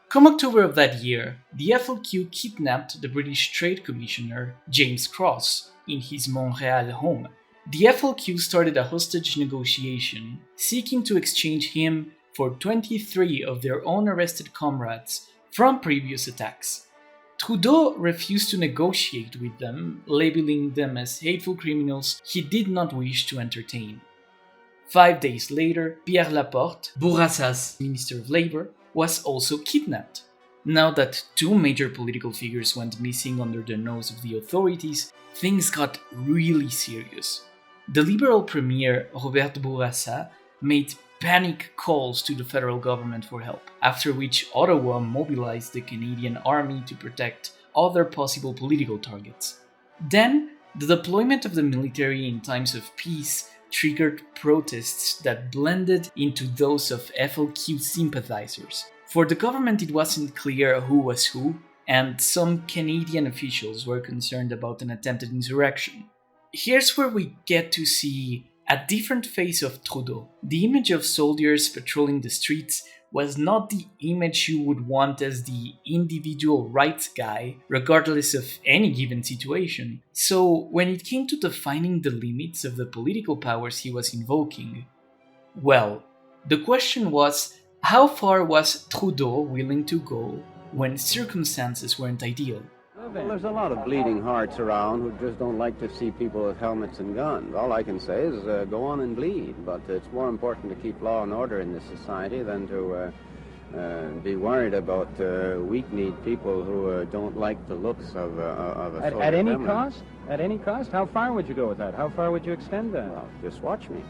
Come October of that year, the FLQ kidnapped the British Trade Commissioner James Cross in his Montreal home. The FLQ started a hostage negotiation, seeking to exchange him for 23 of their own arrested comrades from previous attacks. Trudeau refused to negotiate with them, labeling them as hateful criminals he did not wish to entertain. 5 days later, Pierre Laporte, Bourassa's Minister of Labour, was also kidnapped. Now that two major political figures went missing under the nose of the authorities, things got really serious. The Liberal Premier, Robert Bourassa, made panic calls to the federal government for help, after which Ottawa mobilized the Canadian Army to protect other possible political targets. Then, the deployment of the military in times of peace triggered protests that blended into those of FLQ sympathizers. For the government, it wasn't clear who was who, and some Canadian officials were concerned about an attempted insurrection. Here's where we get to see a different face of Trudeau. The image of soldiers patrolling the streets was not the image you would want as the individual rights guy, regardless of any given situation. So, when it came to defining the limits of the political powers he was invoking, well, the question was, how far was Trudeau willing to go when circumstances weren't ideal? Well, there's a lot of bleeding hearts around who just don't like to see people with helmets and guns. All I can say is go on and bleed, but it's more important to keep law and order in this society than to be worried about weak-kneed people who don't like the looks of a soldier. At any cost? At any cost? How far would you go with that? How far would you extend that? Well, just watch me.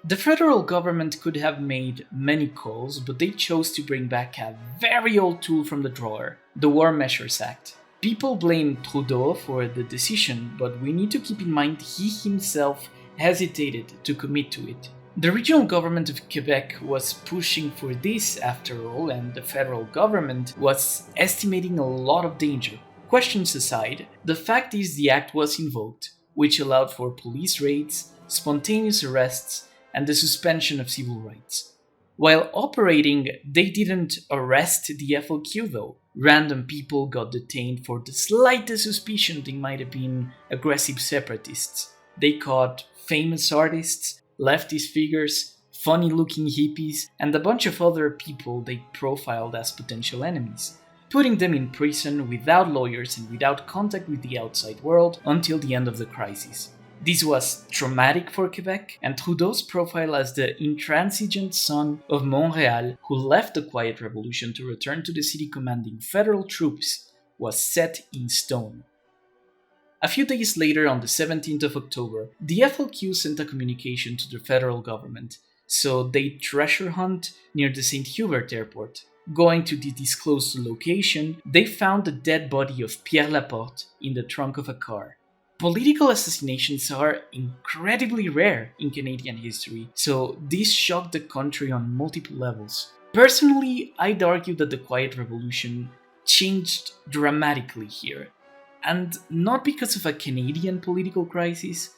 The federal government could have made many calls, but they chose to bring back a very old tool from the drawer, the War Measures Act. People blame Trudeau for the decision, but we need to keep in mind he himself hesitated to commit to it. The regional government of Quebec was pushing for this after all, and the federal government was estimating a lot of danger. Questions aside, the fact is the act was invoked, which allowed for police raids, spontaneous arrests, and the suspension of civil rights. While operating, they didn't arrest the FLQ though. Random people got detained for the slightest suspicion they might have been aggressive separatists. They caught famous artists, leftist figures, funny-looking hippies, and a bunch of other people they profiled as potential enemies, putting them in prison without lawyers and without contact with the outside world until the end of the crisis. This was traumatic for Quebec, and Trudeau's profile as the intransigent son of Montreal who left the Quiet Revolution to return to the city commanding federal troops was set in stone. A few days later, on the 17th of October, the FLQ sent a communication to the federal government, so they treasure hunt near the St. Hubert airport. Going to the disclosed location, they found the dead body of Pierre Laporte in the trunk of a car. Political assassinations are incredibly rare in Canadian history, so this shocked the country on multiple levels. Personally, I'd argue that the Quiet Revolution changed dramatically here, and not because of a Canadian political crisis.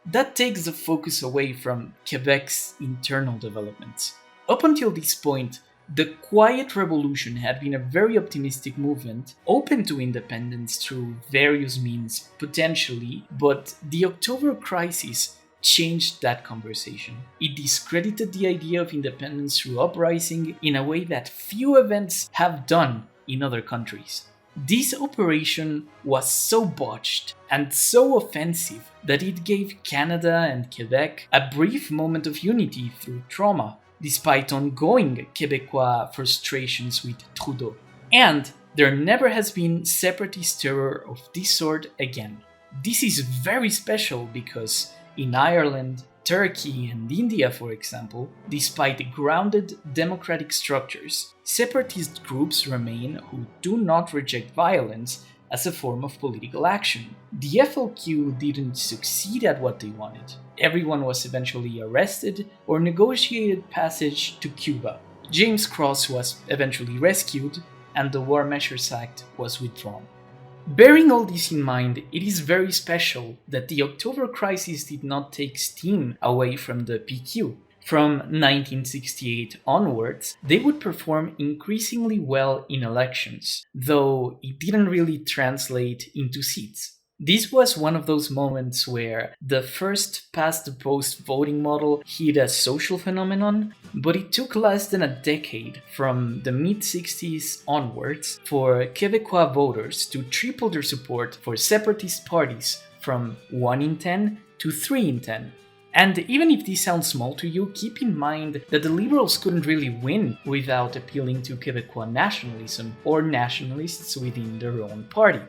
That takes the focus away from Quebec's internal developments. Up until this point, the Quiet Revolution had been a very optimistic movement, open to independence through various means, potentially, but the October crisis changed that conversation. It discredited the idea of independence through uprising in a way that few events have done in other countries. This operation was so botched and so offensive that it gave Canada and Quebec a brief moment of unity through trauma, despite ongoing Quebecois frustrations with Trudeau. And there never has been separatist terror of this sort again. This is very special because in Ireland, Turkey, and India, for example, despite grounded democratic structures, separatist groups remain who do not reject violence as a form of political action. The FLQ didn't succeed at what they wanted. Everyone was eventually arrested or negotiated passage to Cuba. James Cross was eventually rescued, and the War Measures Act was withdrawn. Bearing all this in mind, it is very special that the October crisis did not take steam away from the PQ. From 1968 onwards, they would perform increasingly well in elections, though it didn't really translate into seats. This was one of those moments where the first past-the-post voting model hit a social phenomenon, but it took less than a decade from the mid-60s onwards for Québécois voters to triple their support for separatist parties from 1 in 10 to 3 in 10. And even if this sounds small to you, keep in mind that the Liberals couldn't really win without appealing to Québécois nationalism or nationalists within their own party.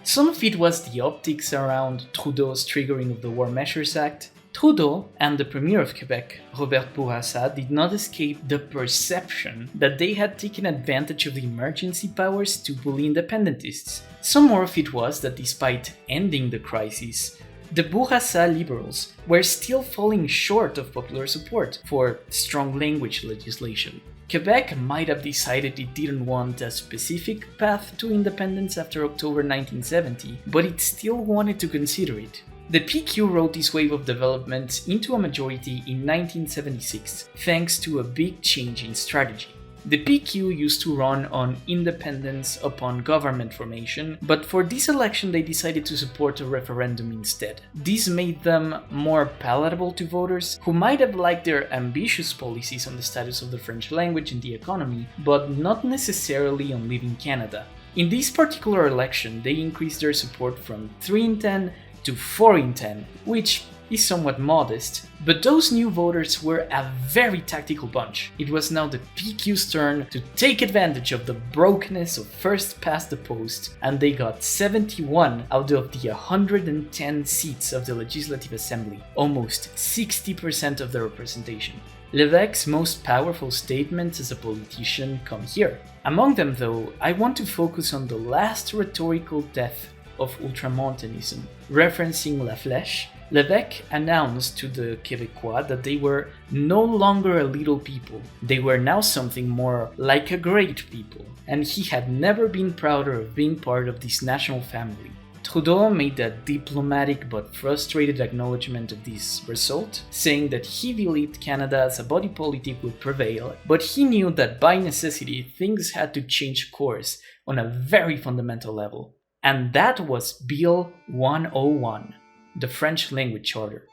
Some of it was the optics around Trudeau's triggering of the War Measures Act. Trudeau and the Premier of Quebec, Robert Bourassa, did not escape the perception that they had taken advantage of the emergency powers to bully independentists. Some more of it was that despite ending the crisis, the Bourassa Liberals were still falling short of popular support for strong language legislation. Quebec might have decided it didn't want a specific path to independence after October 1970, but it still wanted to consider it. The PQ rode this wave of development into a majority in 1976, thanks to a big change in strategy. The PQ used to run on independence upon government formation, but for this election they decided to support a referendum instead. This made them more palatable to voters who might have liked their ambitious policies on the status of the French language and the economy, but not necessarily on leaving Canada. In this particular election, they increased their support from 3 in 10 to 4 in 10, which is somewhat modest, but those new voters were a very tactical bunch. It was now the PQ's turn to take advantage of the brokenness of first past the post, and they got 71 out of the 110 seats of the Legislative Assembly, almost 60% of the representation. Lévesque's most powerful statements as a politician come here. Among them, though, I want to focus on the last rhetorical death of ultramontanism. Referencing La Flèche, Lévesque announced to the Québécois that they were no longer a little people, they were now something more like a great people, and he had never been prouder of being part of this national family. Trudeau made a diplomatic but frustrated acknowledgement of this result, saying that he believed Canada as a body politic would prevail, but he knew that by necessity things had to change course on a very fundamental level. And that was Bill 101. The French Language Charter.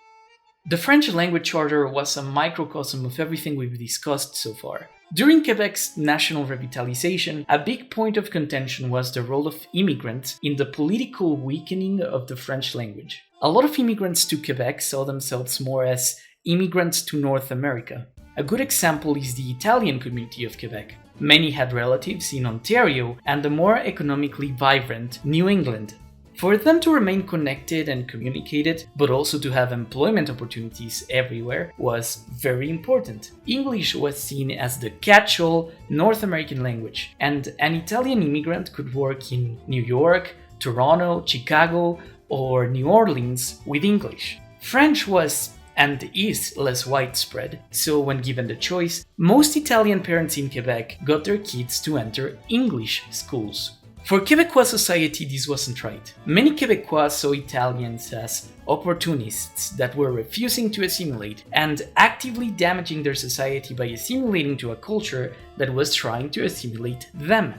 The French Language Charter was a microcosm of everything we've discussed so far. During Quebec's national revitalization, a big point of contention was the role of immigrants in the political weakening of the French language. A lot of immigrants to Quebec saw themselves more as immigrants to North America. A good example is the Italian community of Quebec. Many had relatives in Ontario and the more economically vibrant New England. For them to remain connected and communicated, but also to have employment opportunities everywhere, was very important. English was seen as the catch-all North American language, and an Italian immigrant could work in New York, Toronto, Chicago, or New Orleans with English. French was and is less widespread, so when given the choice, most Italian parents in Quebec got their kids to enter English schools. For Quebecois society, this wasn't right. Many Quebecois saw Italians as opportunists that were refusing to assimilate and actively damaging their society by assimilating to a culture that was trying to assimilate them.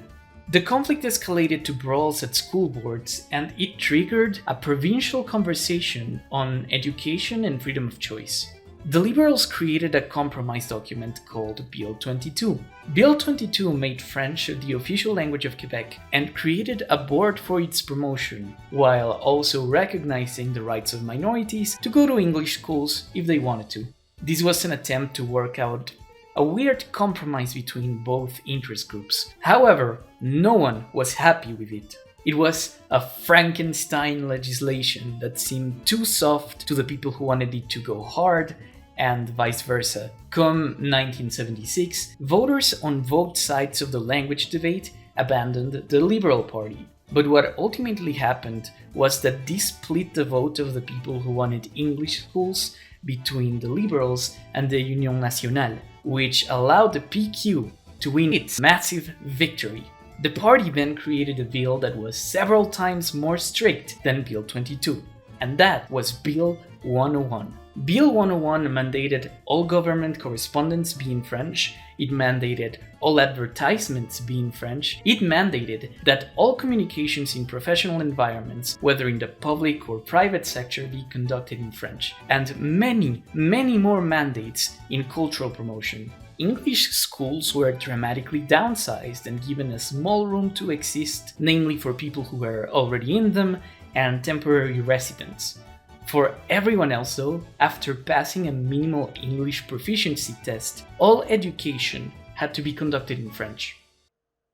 The conflict escalated to brawls at school boards, and it triggered a provincial conversation on education and freedom of choice. The Liberals created a compromise document called Bill 22. Bill 22 made French the official language of Quebec and created a board for its promotion, while also recognizing the rights of minorities to go to English schools if they wanted to. This was an attempt to work out a weird compromise between both interest groups. However, no one was happy with it. It was a Frankenstein legislation that seemed too soft to the people who wanted it to go hard, and vice versa. Come 1976, voters on both sides of the language debate abandoned the Liberal Party. But what ultimately happened was that this split the vote of the people who wanted English schools between the Liberals and the Union Nationale, which allowed the PQ to win its massive victory. The party then created a bill that was several times more strict than Bill 22, and that was Bill 101. Bill 101 mandated all government correspondence be in French, it mandated all advertisements be in French, it mandated that all communications in professional environments, whether in the public or private sector, be conducted in French, and many, many more mandates in cultural promotion. English schools were dramatically downsized and given a small room to exist, namely for people who were already in them and temporary residents. For everyone else though, after passing a minimal English proficiency test, all education had to be conducted in French.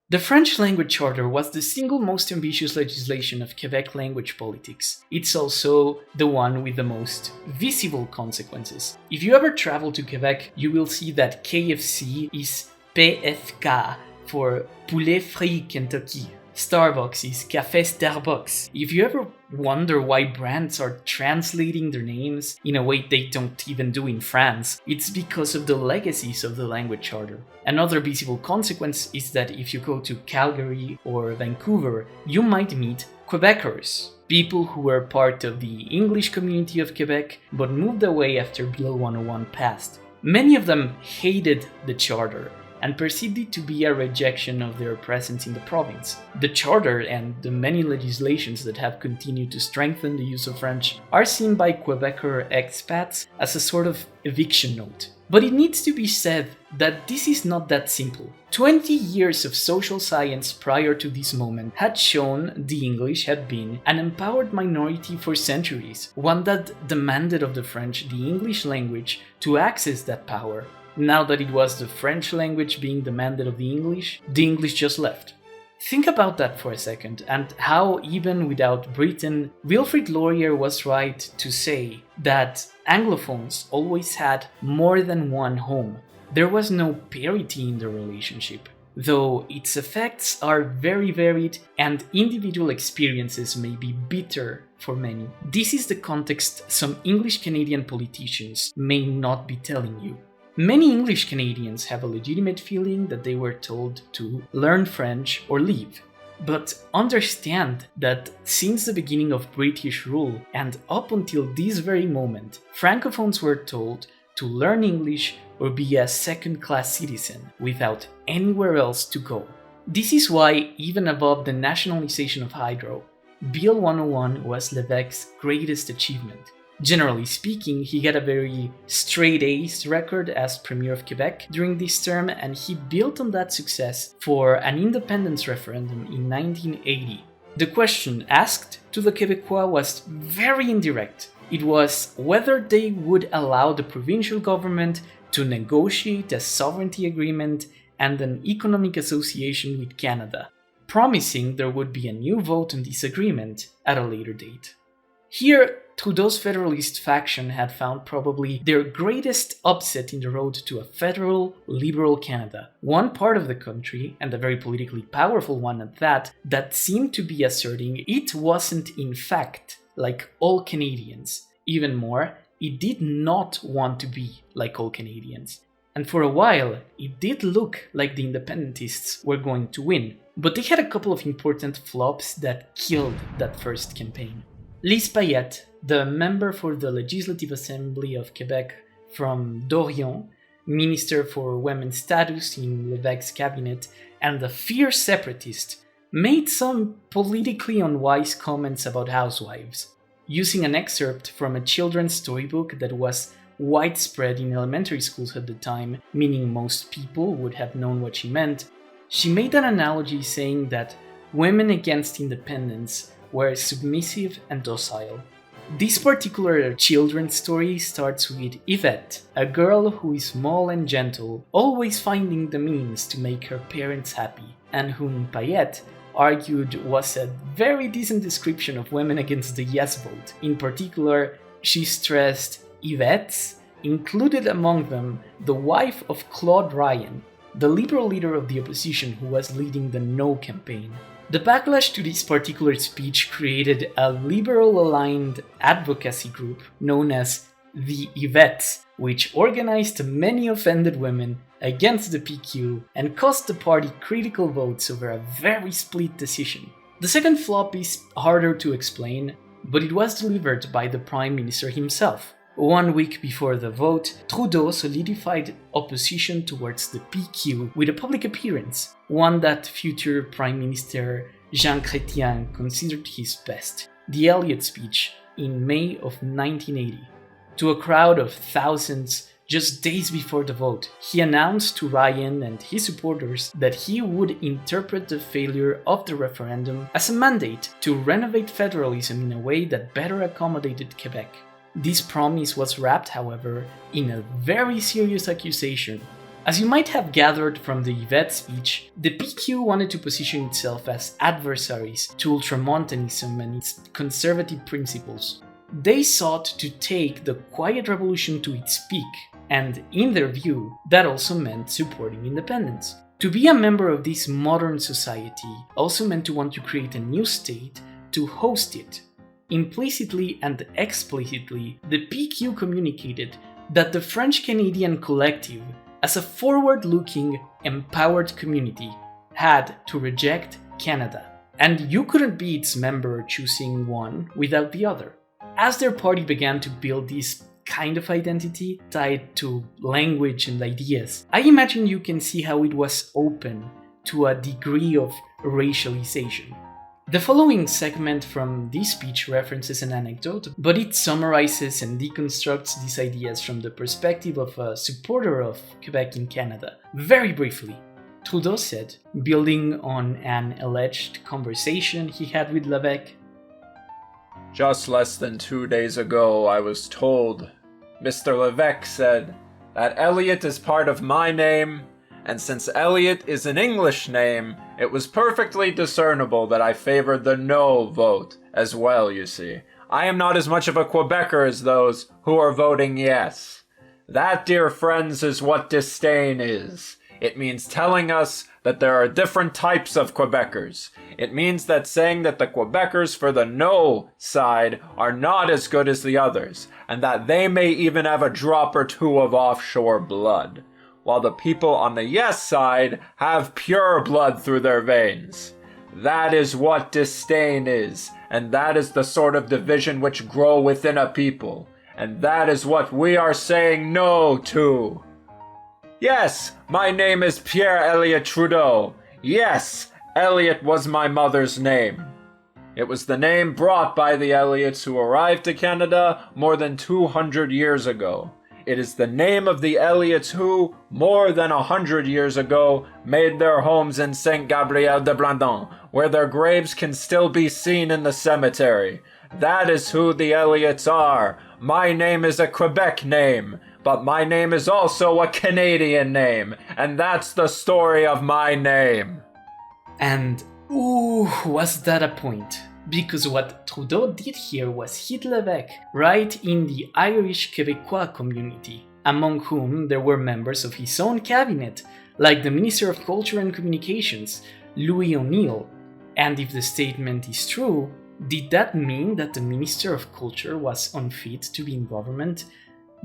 The French language charter was the single most ambitious legislation of Quebec language politics. It's also the one with the most visible consequences. If you ever travel to Quebec, you will see that KFC is PFK for Poulet Frit Kentucky. Starbucks is Café Starbucks. If you ever wonder why brands are translating their names in a way they don't even do in France, it's because of the legacies of the language charter. Another visible consequence is that if you go to Calgary or Vancouver, you might meet Quebecers, people who were part of the English community of Quebec but moved away after Bill 101 passed. Many of them hated the charter and perceived it to be a rejection of their presence in the province. The charter and the many legislations that have continued to strengthen the use of French are seen by Quebecer expats as a sort of eviction note. But it needs to be said that this is not that simple. 20 years of social science prior to this moment had shown the English had been an empowered minority for centuries, one that demanded of the French the English language to access that power. Now that it was the French language being demanded of the English just left. Think about that for a second, and how even without Britain, Wilfrid Laurier was right to say that Anglophones always had more than one home. There was no parity in the relationship, though its effects are very varied and individual experiences may be bitter for many. This is the context some English Canadian politicians may not be telling you. Many English Canadians have a legitimate feeling that they were told to learn French or leave. But understand that since the beginning of British rule and up until this very moment, Francophones were told to learn English or be a second-class citizen without anywhere else to go. This is why, even above the nationalization of hydro, Bill 101 was Lévesque's greatest achievement. Generally speaking, he had a very straight-A's record as Premier of Quebec during this term, and he built on that success for an independence referendum in 1980. The question asked to the Québécois was very indirect. It was whether they would allow the provincial government to negotiate a sovereignty agreement and an economic association with Canada, promising there would be a new vote on this agreement at a later date. Here, Trudeau's Federalist faction had found probably their greatest upset in the road to a federal, liberal Canada. One part of the country, and a very politically powerful one at that seemed to be asserting it wasn't in fact like all Canadians. Even more, it did not want to be like all Canadians. And for a while, it did look like the independentists were going to win. But they had a couple of important flops that killed that first campaign. Lise Payette, the member for the Legislative Assembly of Quebec from Dorion, Minister for Women's Status in Lévesque's cabinet, and a fierce separatist, made some politically unwise comments about housewives, using an excerpt from a children's storybook that was widespread in elementary schools at the time, meaning most people would have known what she meant. She made an analogy saying that women against independence were submissive and docile. This particular children's story starts with Yvette, a girl who is small and gentle, always finding the means to make her parents happy, and whom Payette argued was a very decent description of women against the yes vote. In particular, she stressed Yvette's, included among them the wife of Claude Ryan, the liberal leader of the opposition who was leading the No campaign. The backlash to this particular speech created a liberal-aligned advocacy group known as the Yvettes, which organized many offended women against the PQ and cost the party critical votes over a very split decision. The second flop is harder to explain, but it was delivered by the Prime Minister himself. 1 week before the vote, Trudeau solidified opposition towards the PQ with a public appearance, one that future Prime Minister Jean Chrétien considered his best, the Elliott speech in May of 1980. To a crowd of thousands just days before the vote, he announced to Ryan and his supporters that he would interpret the failure of the referendum as a mandate to renovate federalism in a way that better accommodated Quebec. This promise was wrapped, however, in a very serious accusation. As you might have gathered from the Yvette speech, the PQ wanted to position itself as adversaries to ultramontanism and its conservative principles. They sought to take the quiet revolution to its peak, and in their view, that also meant supporting independence. To be a member of this modern society also meant to want to create a new state to host it. Implicitly and explicitly, the PQ communicated that the French-Canadian collective, as a forward-looking, empowered community, had to reject Canada, and you couldn't be its member choosing one without the other. As their party began to build this kind of identity tied to language and ideas, I imagine you can see how it was open to a degree of racialization. The following segment from this speech references an anecdote, but it summarizes and deconstructs these ideas from the perspective of a supporter of Quebec in Canada. Very briefly, Trudeau said, building on an alleged conversation he had with Lévesque, "Just less than 2 days ago, I was told, Mr. Lévesque said, that Elliott is part of my name, and since Elliott is an English name, it was perfectly discernible that I favored the no vote as well, you see. I am not as much of a Quebecer as those who are voting yes. That, dear friends, is what disdain is. It means telling us that there are different types of Quebecers. It means that saying that the Quebecers for the no side are not as good as the others, and that they may even have a drop or two of offshore blood, while the people on the yes side have pure blood through their veins. That is what disdain is, and that is the sort of division which grow within a people, and that is what we are saying no to. Yes, my name is Pierre Elliott Trudeau. Yes, Elliott was my mother's name. It was the name brought by the Elliots who arrived to Canada more than 200 years ago. It is the name of the Elliots who, more than 100 years ago, made their homes in Saint-Gabriel-de-Blandon, where their graves can still be seen in the cemetery. That is who the Elliots are. My name is a Quebec name, but my name is also a Canadian name, and that's the story of my name. And ooh, was that a point? Because what Trudeau did here was hit Lévesque right in the Irish Québécois community, among whom there were members of his own cabinet, like the Minister of Culture and Communications, Louis O'Neill. And if the statement is true, did that mean that the Minister of Culture was unfit to be in government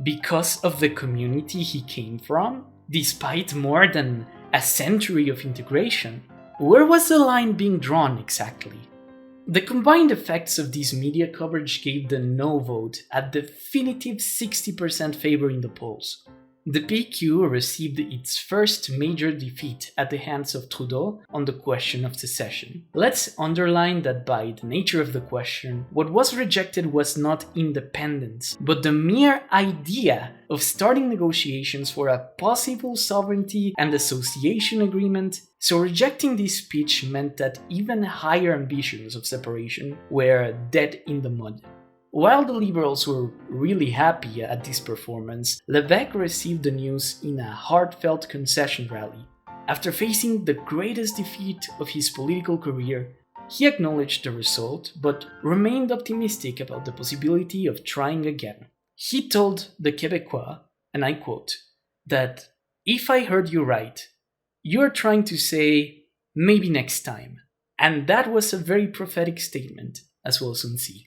because of the community he came from, despite more than a century of integration? Where was the line being drawn exactly? The combined effects of this media coverage gave the no vote a definitive 60% favor in the polls. The PQ received its first major defeat at the hands of Trudeau on the question of secession. Let's underline that by the nature of the question, what was rejected was not independence, but the mere idea of starting negotiations for a possible sovereignty and association agreement. So rejecting this speech meant that even higher ambitions of separation were dead in the mud. While the Liberals were really happy at this performance, Lévesque received the news in a heartfelt concession rally. After facing the greatest defeat of his political career, he acknowledged the result, but remained optimistic about the possibility of trying again. He told the Québécois, and I quote, that if I heard you right, you're trying to say maybe next time. And that was a very prophetic statement, as we'll soon see.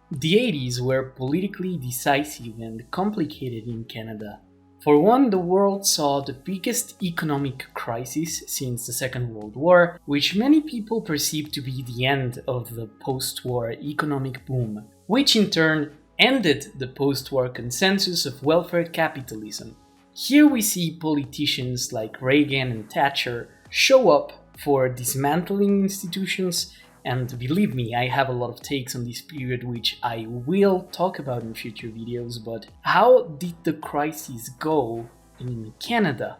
The 80s were politically decisive and complicated in Canada. For one, the world saw the biggest economic crisis since the Second World War, which many people perceived to be the end of the post-war economic boom, which in turn ended the post-war consensus of welfare capitalism. Here we see politicians like Reagan and Thatcher show up for dismantling institutions, and believe me, I have a lot of takes on this period which I will talk about in future videos, but how did the crisis go in Canada?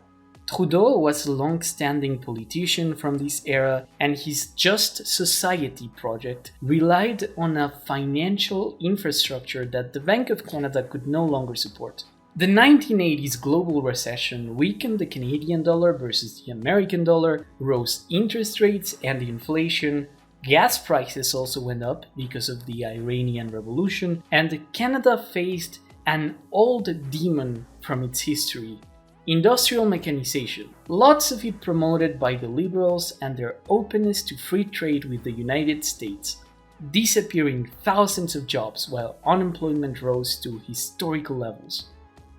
Trudeau was a long-standing politician from this era, and his Just Society project relied on a financial infrastructure that the Bank of Canada could no longer support. The 1980s global recession weakened the Canadian dollar versus the American dollar, rose interest rates and inflation, gas prices also went up because of the Iranian Revolution, and Canada faced an old demon from its history: industrial mechanization, lots of it promoted by the Liberals and their openness to free trade with the United States, disappearing thousands of jobs while unemployment rose to historical levels.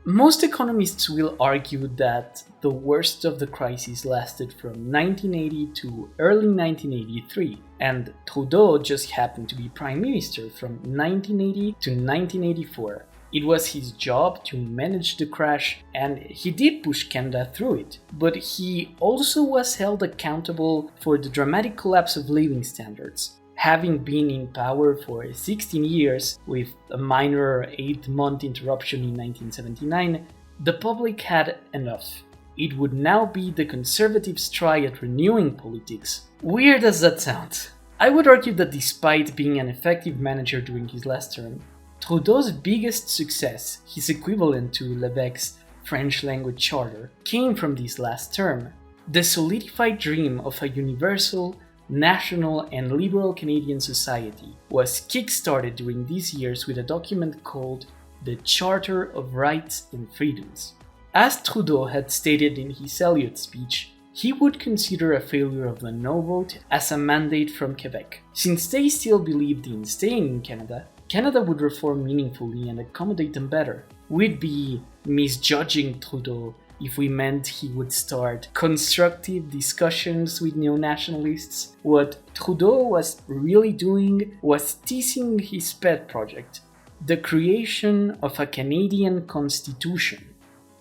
Most economists will argue that the worst of the crisis lasted from 1980 to early 1983, and Trudeau just happened to be Prime Minister from 1980 to 1984. It was his job to manage the crash, and he did push Canada through it, but he also was held accountable for the dramatic collapse of living standards. Having been in power for 16 years, with a minor 8-month interruption in 1979, the public had enough. It would now be the Conservatives' try at renewing politics. Weird as that sounds, I would argue that despite being an effective manager during his last term, Trudeau's biggest success, his equivalent to Lévesque's French language charter, came from this last term. The solidified dream of a universal, national and liberal Canadian society was kick-started during these years with a document called the Charter of Rights and Freedoms. As Trudeau had stated in his Elliott speech, he would consider a failure of the no vote as a mandate from Quebec. Since they still believed in staying in Canada, Canada would reform meaningfully and accommodate them better. We'd be misjudging Trudeau if we meant he would start constructive discussions with neo-nationalists. What Trudeau was really doing was teasing his pet project, the creation of a Canadian constitution.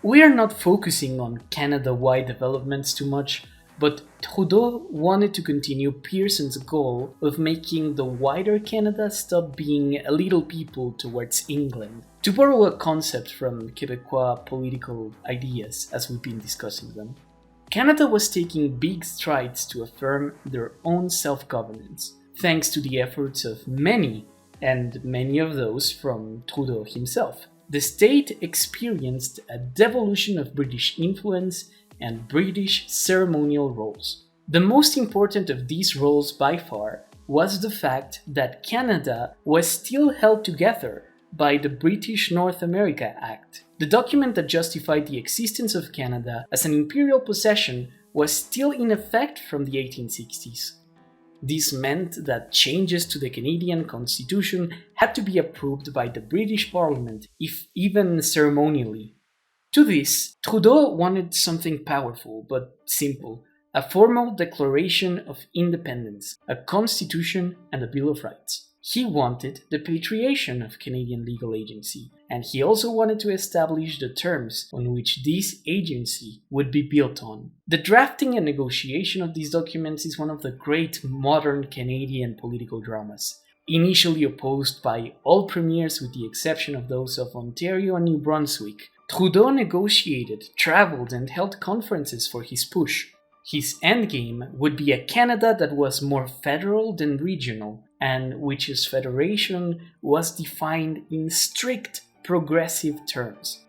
We are not focusing on Canada-wide developments too much, but Trudeau wanted to continue Pearson's goal of making the wider Canada stop being a little people towards England. To borrow a concept from Quebecois political ideas as we've been discussing them, Canada was taking big strides to affirm their own self-governance, thanks to the efforts of many, and many of those from Trudeau himself. The state experienced a devolution of British influence and British ceremonial roles. The most important of these roles by far was the fact that Canada was still held together by the British North America Act. The document that justified the existence of Canada as an imperial possession was still in effect from the 1860s. This meant that changes to the Canadian Constitution had to be approved by the British Parliament, if even ceremonially. To this, Trudeau wanted something powerful but simple: a formal declaration of independence, a constitution, and a Bill of Rights. He wanted the patriation of Canadian legal agency, and he also wanted to establish the terms on which this agency would be built on. The drafting and negotiation of these documents is one of the great modern Canadian political dramas. Initially opposed by all premiers with the exception of those of Ontario and New Brunswick, Trudeau negotiated, traveled, and held conferences for his push. His endgame would be a Canada that was more federal than regional, and which's federation was defined in strict progressive terms.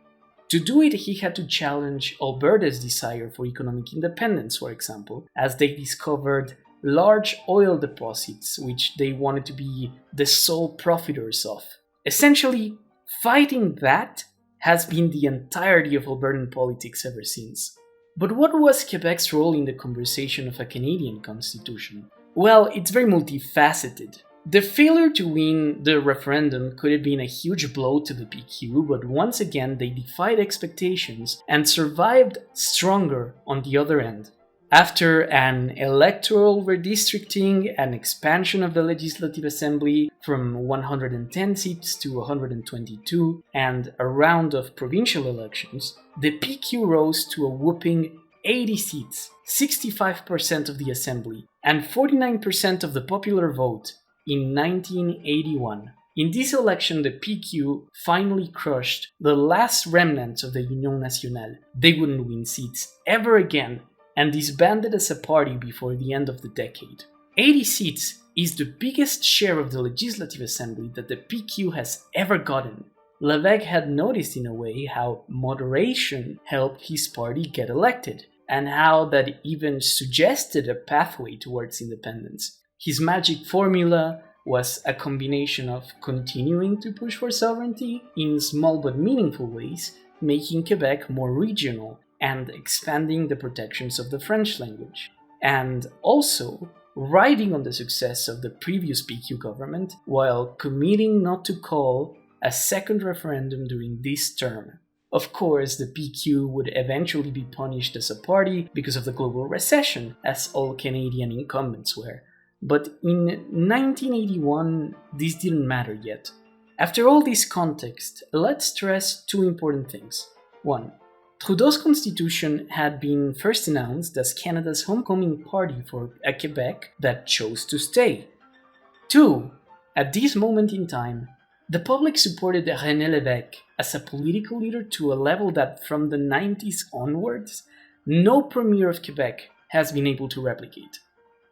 To do it, he had to challenge Alberta's desire for economic independence, for example, as they discovered large oil deposits which they wanted to be the sole profiteers of. Essentially, fighting that has been the entirety of Albertan politics ever since. But what was Quebec's role in the conversation of a Canadian constitution? Well, it's very multifaceted. The failure to win the referendum could have been a huge blow to the PQ, but once again they defied expectations and survived stronger on the other end. After an electoral redistricting and expansion of the Legislative Assembly from 110 seats to 122, and a round of provincial elections, the PQ rose to a whopping 80 seats, 65% of the Assembly, and 49% of the popular vote in 1981. In this election, the PQ finally crushed the last remnants of the Union Nationale. They wouldn't win seats ever again, and disbanded as a party before the end of the decade. 80 seats is the biggest share of the Legislative Assembly that the PQ has ever gotten. Lévesque had noticed in a way how moderation helped his party get elected, and how that even suggested a pathway towards independence. His magic formula was a combination of continuing to push for sovereignty in small but meaningful ways, making Quebec more regional, and expanding the protections of the French language, and also riding on the success of the previous PQ government while committing not to call a second referendum during this term. Of course, the PQ would eventually be punished as a party because of the global recession, as all Canadian incumbents were. But in 1981, this didn't matter yet. After all this context, let's stress two important things. 1. Trudeau's constitution had been first announced as Canada's homecoming party for a Quebec that chose to stay. 2. At this moment in time, the public supported René Lévesque as a political leader to a level that from the 90s onwards, no premier of Quebec has been able to replicate.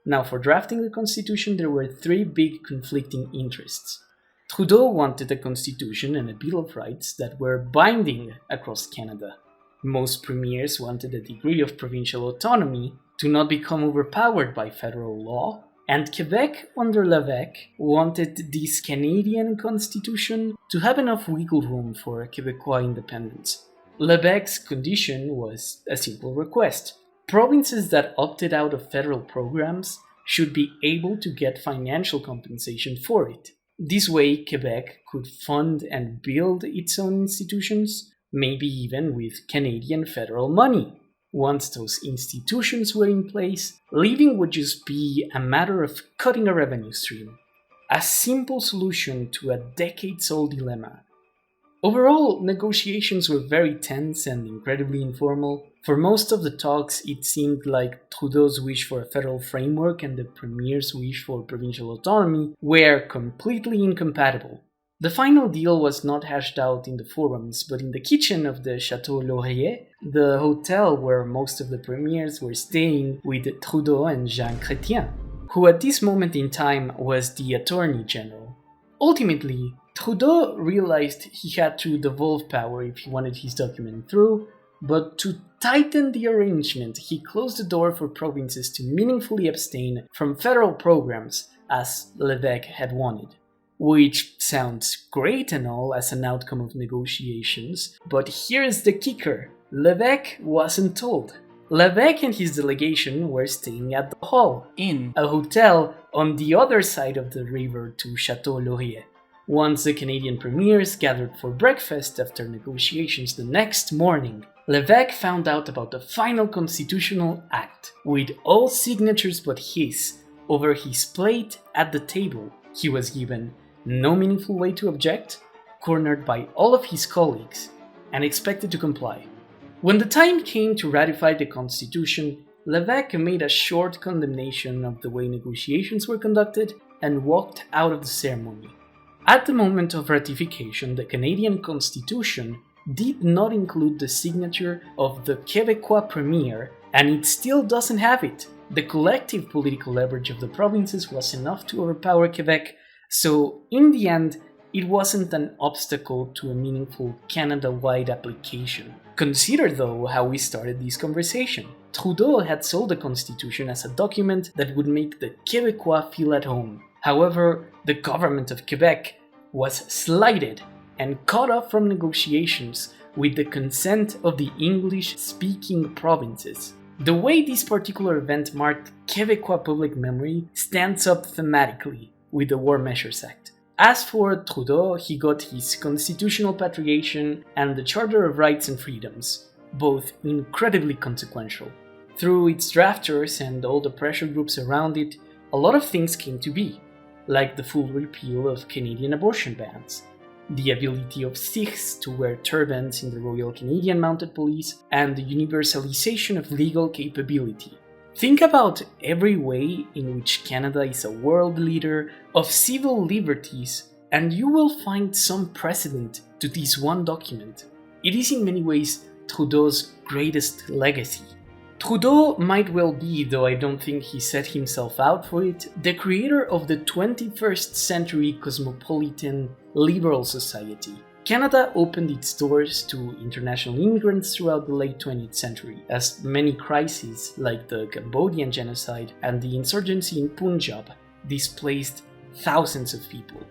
Now, for drafting the constitution, there were three big conflicting interests. Trudeau wanted a constitution and a Bill of Rights that were binding across Canada. Most premiers wanted a degree of provincial autonomy to not become overpowered by federal law, and Quebec under Lévesque wanted this Canadian constitution to have enough wiggle room for Quebecois independence. Lévesque's condition was a simple request. Provinces that opted out of federal programs should be able to get financial compensation for it. This way, Quebec could fund and build its own institutions, maybe even with Canadian federal money. Once those institutions were in place, leaving would just be a matter of cutting a revenue stream. A simple solution to a decades-old dilemma. Overall, negotiations were very tense and incredibly informal. For most of the talks, it seemed like Trudeau's wish for a federal framework and the Premier's wish for provincial autonomy were completely incompatible. The final deal was not hashed out in the forums, but in the kitchen of the Château Laurier, the hotel where most of the premiers were staying with Trudeau and Jean Chrétien, who at this moment in time was the Attorney General. Ultimately, Trudeau realized he had to devolve power if he wanted his document through, but to tighten the arrangement, he closed the door for provinces to meaningfully abstain from federal programs as Lévesque had wanted. Which sounds great and all as an outcome of negotiations, but here's the kicker. Lévesque wasn't told. Lévesque and his delegation were staying at the Hall Inn, a hotel on the other side of the river to Château Laurier. Once the Canadian premiers gathered for breakfast after negotiations the next morning, Lévesque found out about the final constitutional act, with all signatures but his, over his plate at the table. He was given no meaningful way to object, cornered by all of his colleagues, and expected to comply. When the time came to ratify the Constitution, Lévesque made a short condemnation of the way negotiations were conducted and walked out of the ceremony. At the moment of ratification, the Canadian Constitution did not include the signature of the Québécois Premier, and it still doesn't have it. The collective political leverage of the provinces was enough to overpower Quebec, so in the end, it wasn't an obstacle to a meaningful Canada-wide application. Consider though how we started this conversation. Trudeau had sold the Constitution as a document that would make the Québécois feel at home. However, the government of Quebec was slighted and cut off from negotiations with the consent of the English-speaking provinces. The way this particular event marked Québécois public memory stands up thematically with the War Measures Act. As for Trudeau, he got his constitutional patriation and the Charter of Rights and Freedoms, both incredibly consequential. Through its drafters and all the pressure groups around it, a lot of things came to be, like the full repeal of Canadian abortion bans, the ability of Sikhs to wear turbans in the Royal Canadian Mounted Police, and the universalization of legal capability. Think about every way in which Canada is a world leader of civil liberties, and you will find some precedent to this one document. It is in many ways Trudeau's greatest legacy. Trudeau might well be, though I don't think he set himself out for it, the creator of the 21st century cosmopolitan liberal society. Canada opened its doors to international immigrants throughout the late 20th century, as many crises like the Cambodian genocide and the insurgency in Punjab displaced thousands of people.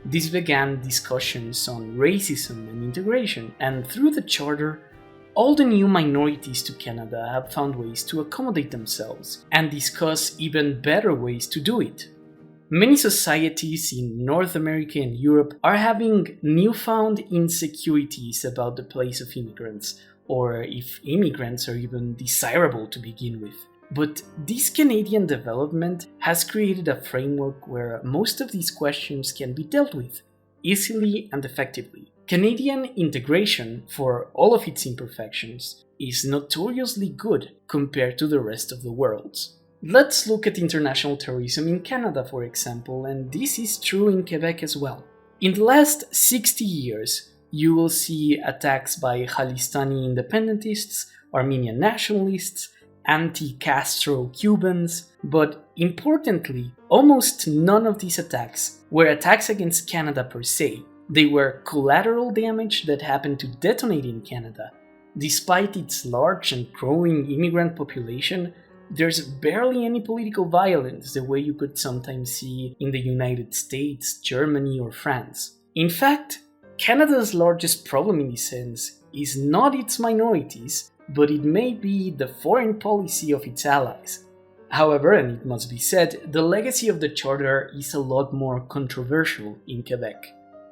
This began discussions on racism and integration, and through the Charter, all the new minorities to Canada have found ways to accommodate themselves and discuss even better ways to do it. Many societies in North America and Europe are having newfound insecurities about the place of immigrants, or if immigrants are even desirable to begin with. But this Canadian development has created a framework where most of these questions can be dealt with easily and effectively. Canadian integration, for all of its imperfections, is notoriously good compared to the rest of the world. Let's look at international terrorism in Canada, for example, and this is true in Quebec as well. In the last 60 years, you will see attacks by Khalistani independentists, Armenian nationalists, anti-Castro Cubans, but importantly, almost none of these attacks were attacks against Canada per se. They were collateral damage that happened to detonate in Canada. Despite its large and growing immigrant population, there's barely any political violence the way you could sometimes see in the United States, Germany, or France. In fact, Canada's largest problem in this sense is not its minorities, but it may be the foreign policy of its allies. However, and it must be said, the legacy of the Charter is a lot more controversial in Quebec.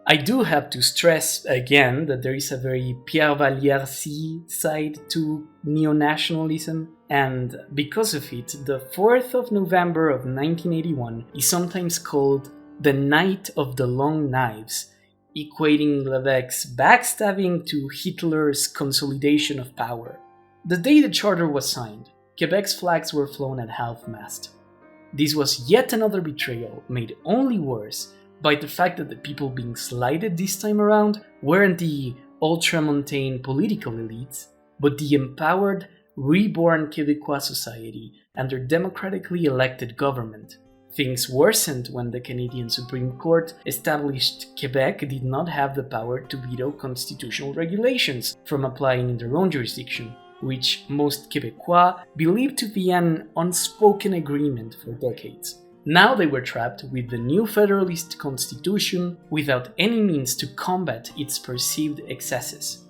I do have to stress again that there is a very Pierre Valliere-y side to neo-nationalism, and because of it, the 4th of November of 1981 is sometimes called the Night of the Long Knives, equating Lévesque's backstabbing to Hitler's consolidation of power. The day the Charter was signed, Quebec's flags were flown at half-mast. This was yet another betrayal, made only worse by the fact that the people being slighted this time around weren't the ultramontane political elites, but the empowered, reborn Quebecois society and their democratically elected government. Things worsened when the Canadian Supreme Court established Quebec did not have the power to veto constitutional regulations from applying in their own jurisdiction, which most Quebecois believed to be an unspoken agreement for decades. Now they were trapped with the new Federalist Constitution without any means to combat its perceived excesses.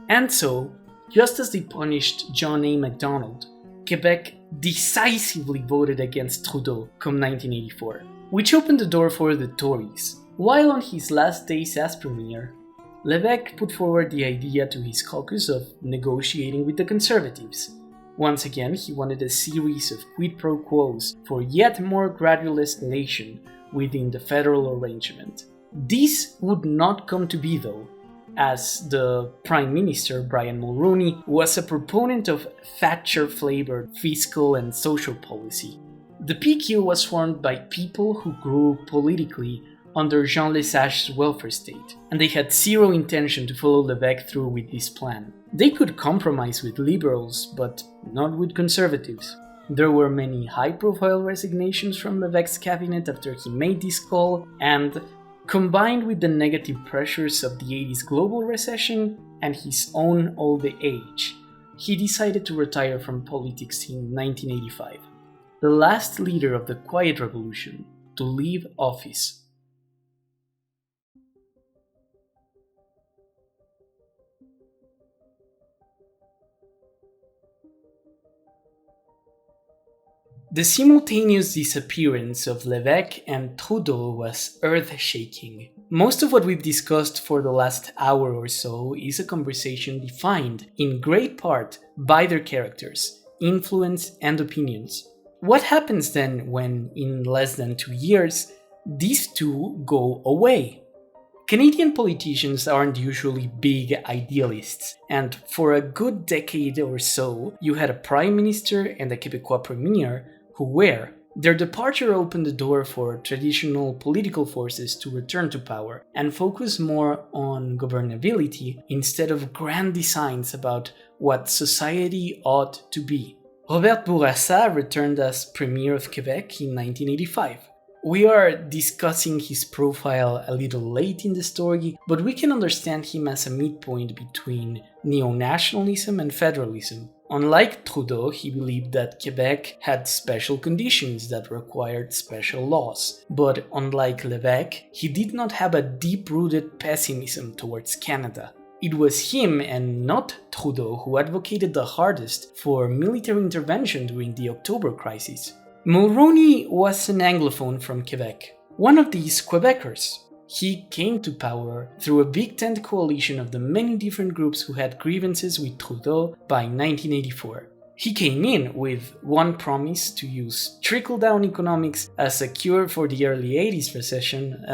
And so, just as they punished John A. Macdonald, Quebec decisively voted against Trudeau come 1984, which opened the door for the Tories. While on his last days as Premier, Lévesque put forward the idea to his caucus of negotiating with the Conservatives. Once again, he wanted a series of quid pro quos for yet more gradual escalation within the federal arrangement. This would not come to be though, as the Prime Minister, Brian Mulroney, was a proponent of Thatcher-flavored fiscal and social policy. The PQ was formed by people who grew politically under Jean Lesage's welfare state, and they had zero intention to follow Lévesque through with this plan. They could compromise with liberals, but not with conservatives. There were many high-profile resignations from Lévesque's cabinet after he made this call, and combined with the negative pressures of the 80s global recession and his own old age, he decided to retire from politics in 1985, the last leader of the Quiet Revolution to leave office. The simultaneous disappearance of Lévesque and Trudeau was earth-shaking. Most of what we've discussed for the last hour or so is a conversation defined, in great part, by their characters. influence and opinions. What happens then when, in less than 2 years, these two go away? Canadian politicians aren't usually big idealists, and for a good decade or so, you had a Prime Minister and a Québécois Premier who were. Their departure opened the door for traditional political forces to return to power and focus more on governability instead of grand designs about what society ought to be. Robert Bourassa returned as Premier of Quebec in 1985. We are discussing his profile a little late in the story, but we can understand him as a midpoint between neo-nationalism and federalism. Unlike Trudeau, he believed that Quebec had special conditions that required special laws. But unlike Lévesque, he did not have a deep-rooted pessimism towards Canada. It was him and not Trudeau who advocated the hardest for military intervention during the October crisis. Mulroney was an Anglophone from Quebec, one of these Quebecers. He came to power through a big tent coalition of the many different groups who had grievances with Trudeau by 1984. He came in with one promise to use trickle-down economics as a cure for the early 80s recession,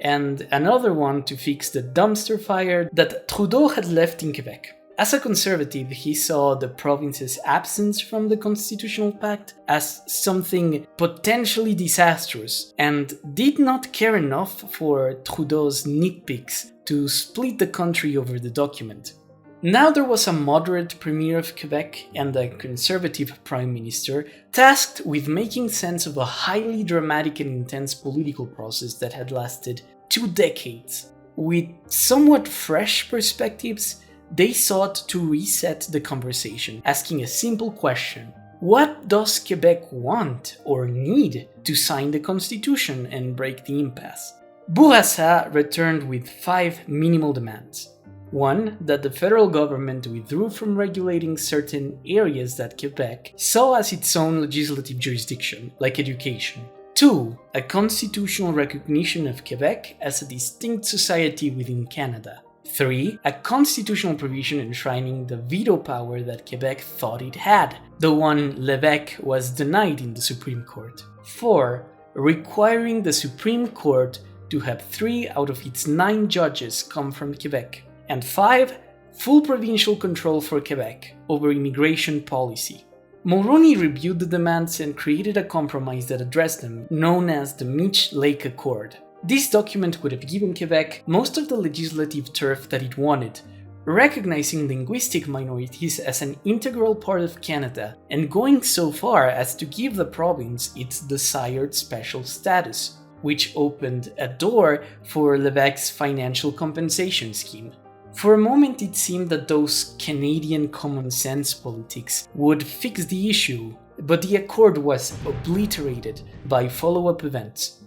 and another one to fix the dumpster fire that Trudeau had left in Quebec. As a conservative, he saw the province's absence from the Constitutional Pact as something potentially disastrous and did not care enough for Trudeau's nitpicks to split the country over the document. Now there was a moderate Premier of Quebec and a conservative Prime Minister tasked with making sense of a highly dramatic and intense political process that had lasted 2 decades. With somewhat fresh perspectives, they sought to reset the conversation, asking a simple question. What does Quebec want or need to sign the Constitution and break the impasse? Bourassa returned with 5 minimal demands. 1. That the federal government withdrew from regulating certain areas that Quebec saw as its own legislative jurisdiction, like education. 2. A constitutional recognition of Quebec as a distinct society within Canada. 3. A constitutional provision enshrining the veto power that Quebec thought it had, the one Lévesque was denied in the Supreme Court. 4. Requiring the Supreme Court to have 3 out of its 9 judges come from Quebec. And 5. Full provincial control for Quebec over immigration policy. Mulroney reviewed the demands and created a compromise that addressed them, known as the Mitch Lake Accord. This document would have given Quebec most of the legislative turf that it wanted, recognizing linguistic minorities as an integral part of Canada, and going so far as to give the province its desired special status, which opened a door for Lévesque's financial compensation scheme. For a moment it seemed that those Canadian common sense politics would fix the issue, but the accord was obliterated by follow-up events.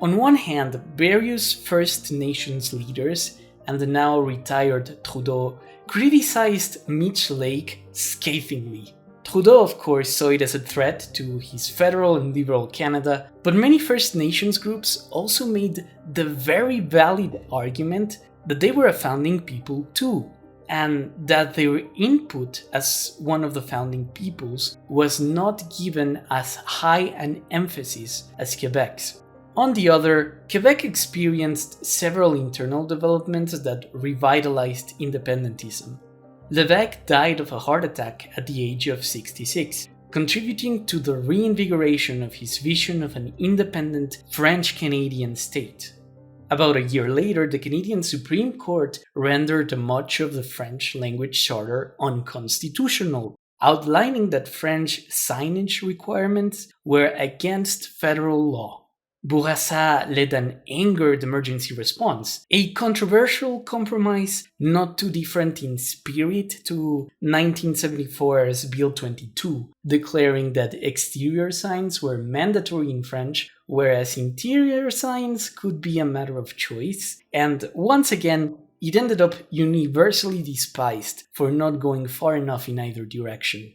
On one hand, various First Nations leaders and the now retired Trudeau criticized Mitch Lake scathingly. Trudeau, of course, saw it as a threat to his federal and liberal Canada, but many First Nations groups also made the very valid argument that they were a founding people too, and that their input as one of the founding peoples was not given as high an emphasis as Quebec's. On the other, Quebec experienced several internal developments that revitalized independentism. Lévesque died of a heart attack at the age of 66, contributing to the reinvigoration of his vision of an independent French-Canadian state. About a year later, the Canadian Supreme Court rendered much of the French language charter unconstitutional, outlining that French signage requirements were against federal law. Bourassa led an angered emergency response, a controversial compromise not too different in spirit to 1974's Bill 22, declaring that exterior signs were mandatory in French, whereas interior signs could be a matter of choice, and once again, it ended up universally despised for not going far enough in either direction.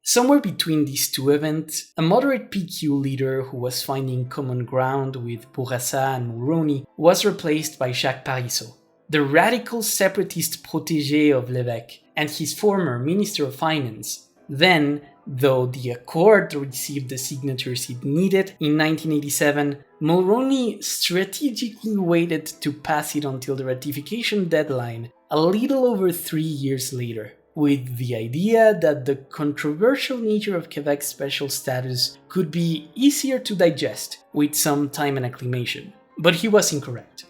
Somewhere between these two events, a moderate PQ leader who was finding common ground with Bourassa and Mulroney was replaced by Jacques Parizeau, the radical separatist protégé of Lévesque and his former Minister of Finance, then Though the accord received the signatures it needed in 1987, Mulroney strategically waited to pass it until the ratification deadline a little over 3 years later, with the idea that the controversial nature of Quebec's special status could be easier to digest with some time and acclimation. But he was incorrect.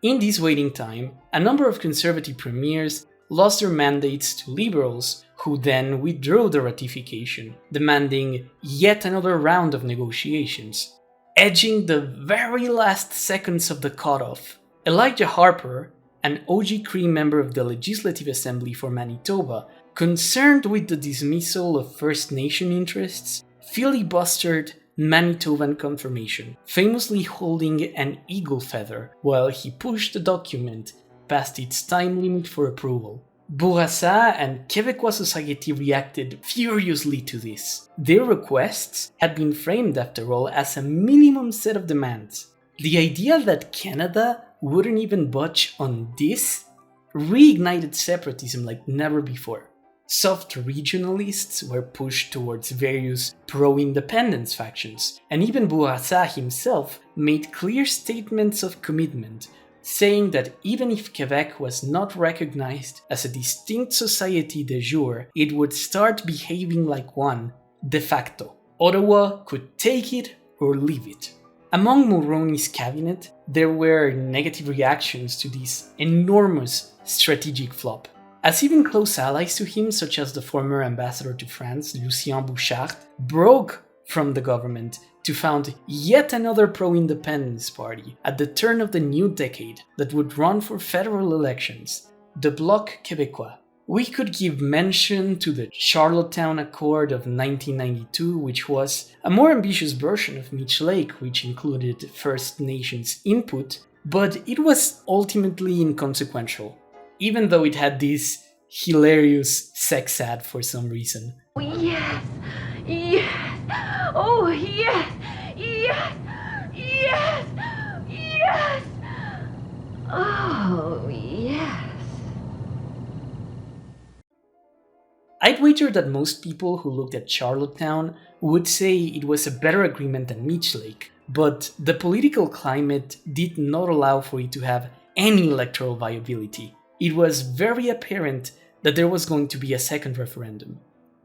In this waiting time, a number of conservative premiers lost their mandates to liberals, who then withdrew the ratification, demanding yet another round of negotiations. Edging the very last seconds of the cutoff, Elijah Harper, an OG Cree member of the Legislative Assembly for Manitoba, concerned with the dismissal of First Nation interests, filibustered Manitoban confirmation, famously holding an eagle feather while he pushed the document past its time limit for approval. Bourassa and Québécois society reacted furiously to this. Their requests had been framed, after all, as a minimum set of demands. The idea that Canada wouldn't even budge on this reignited separatism like never before. Soft regionalists were pushed towards various pro-independence factions, and even Bourassa himself made clear statements of commitment, saying that even if Quebec was not recognized as a distinct society de jure, it would start behaving like one de facto. Ottawa could take it or leave it. Among Mulroney's cabinet, there were negative reactions to this enormous strategic flop, as even close allies to him, such as the former ambassador to France, Lucien Bouchard, broke from the government to found yet another pro-independence party at the turn of the new decade that would run for federal elections, the Bloc Québécois. We could give mention to the Charlottetown Accord of 1992, which was a more ambitious version of Mitch Lake, which included First Nations input, but it was ultimately inconsequential, even though it had this hilarious sex ad for some reason. Yes! Yes! Oh, yes! Yes! Yes! Yes! Oh, yes! I'd wager that most people who looked at Charlottetown would say it was a better agreement than Mitch Lake, but the political climate did not allow for it to have any electoral viability. It was very apparent that there was going to be a second referendum.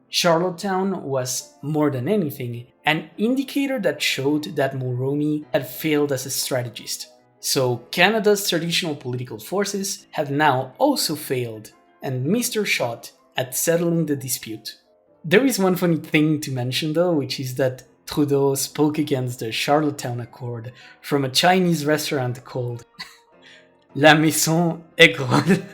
Charlottetown was, more than anything, an indicator that showed that Mulroney had failed as a strategist. So Canada's traditional political forces had now also failed and missed their shot at settling the dispute. There is one funny thing to mention though, which is that Trudeau spoke against the Charlottetown Accord from a Chinese restaurant called La Maison Aigrole.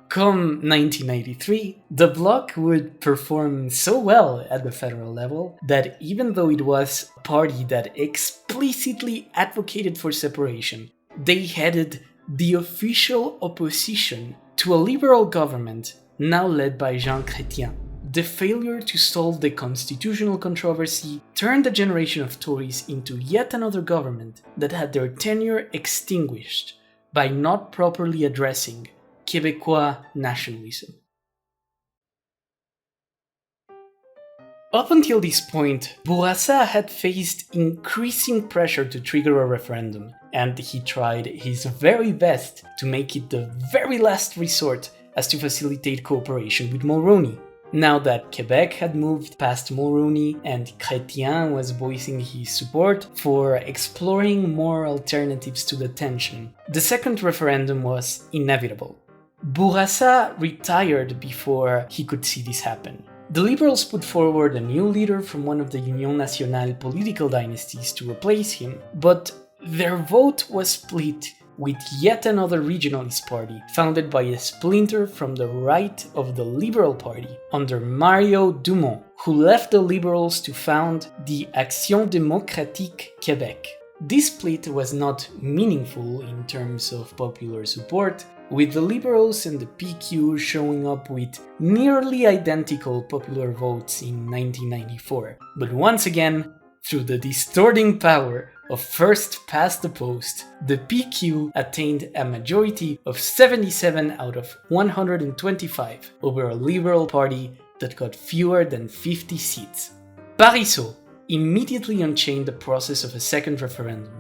Come 1993, the Bloc would perform so well at the federal level that even though it was a party that explicitly advocated for separation, they headed the official opposition to a liberal government now led by Jean Chrétien. The failure to solve the constitutional controversy turned a generation of Tories into yet another government that had their tenure extinguished by not properly addressing Québécois nationalism. Up until this point, Bourassa had faced increasing pressure to trigger a referendum, and he tried his very best to make it the very last resort as to facilitate cooperation with Mulroney. Now that Quebec had moved past Mulroney and Chrétien was voicing his support for exploring more alternatives to the tension, the second referendum was inevitable. Bourassa retired before he could see this happen. The Liberals put forward a new leader from one of the Union Nationale political dynasties to replace him, but their vote was split with yet another regionalist party founded by a splinter from the right of the Liberal Party under Mario Dumont, who left the Liberals to found the Action démocratique Québec. This split was not meaningful in terms of popular support, with the Liberals and the PQ showing up with nearly identical popular votes in 1994. But once again, through the distorting power of first past the post, the PQ attained a majority of 77 out of 125 over a Liberal Party that got fewer than 50 seats. Parisot immediately unchained the process of a second referendum.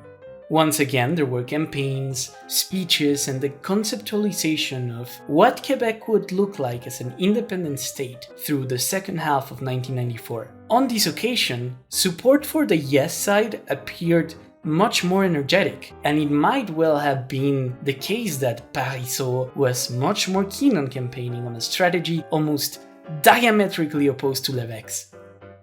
Once again, there were campaigns, speeches, and the conceptualization of what Quebec would look like as an independent state through the second half of 1994. On this occasion, support for the yes side appeared much more energetic, and it might well have been the case that Parisot was much more keen on campaigning on a strategy almost diametrically opposed to Lévesque's.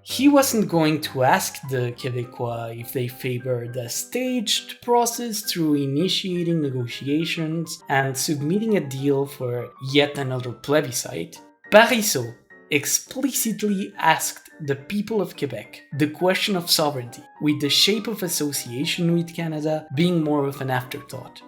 He wasn't going to ask the Québécois if they favored a staged process through initiating negotiations and submitting a deal for yet another plebiscite. Parisot explicitly asked the people of Quebec the question of sovereignty, with the shape of association with Canada being more of an afterthought.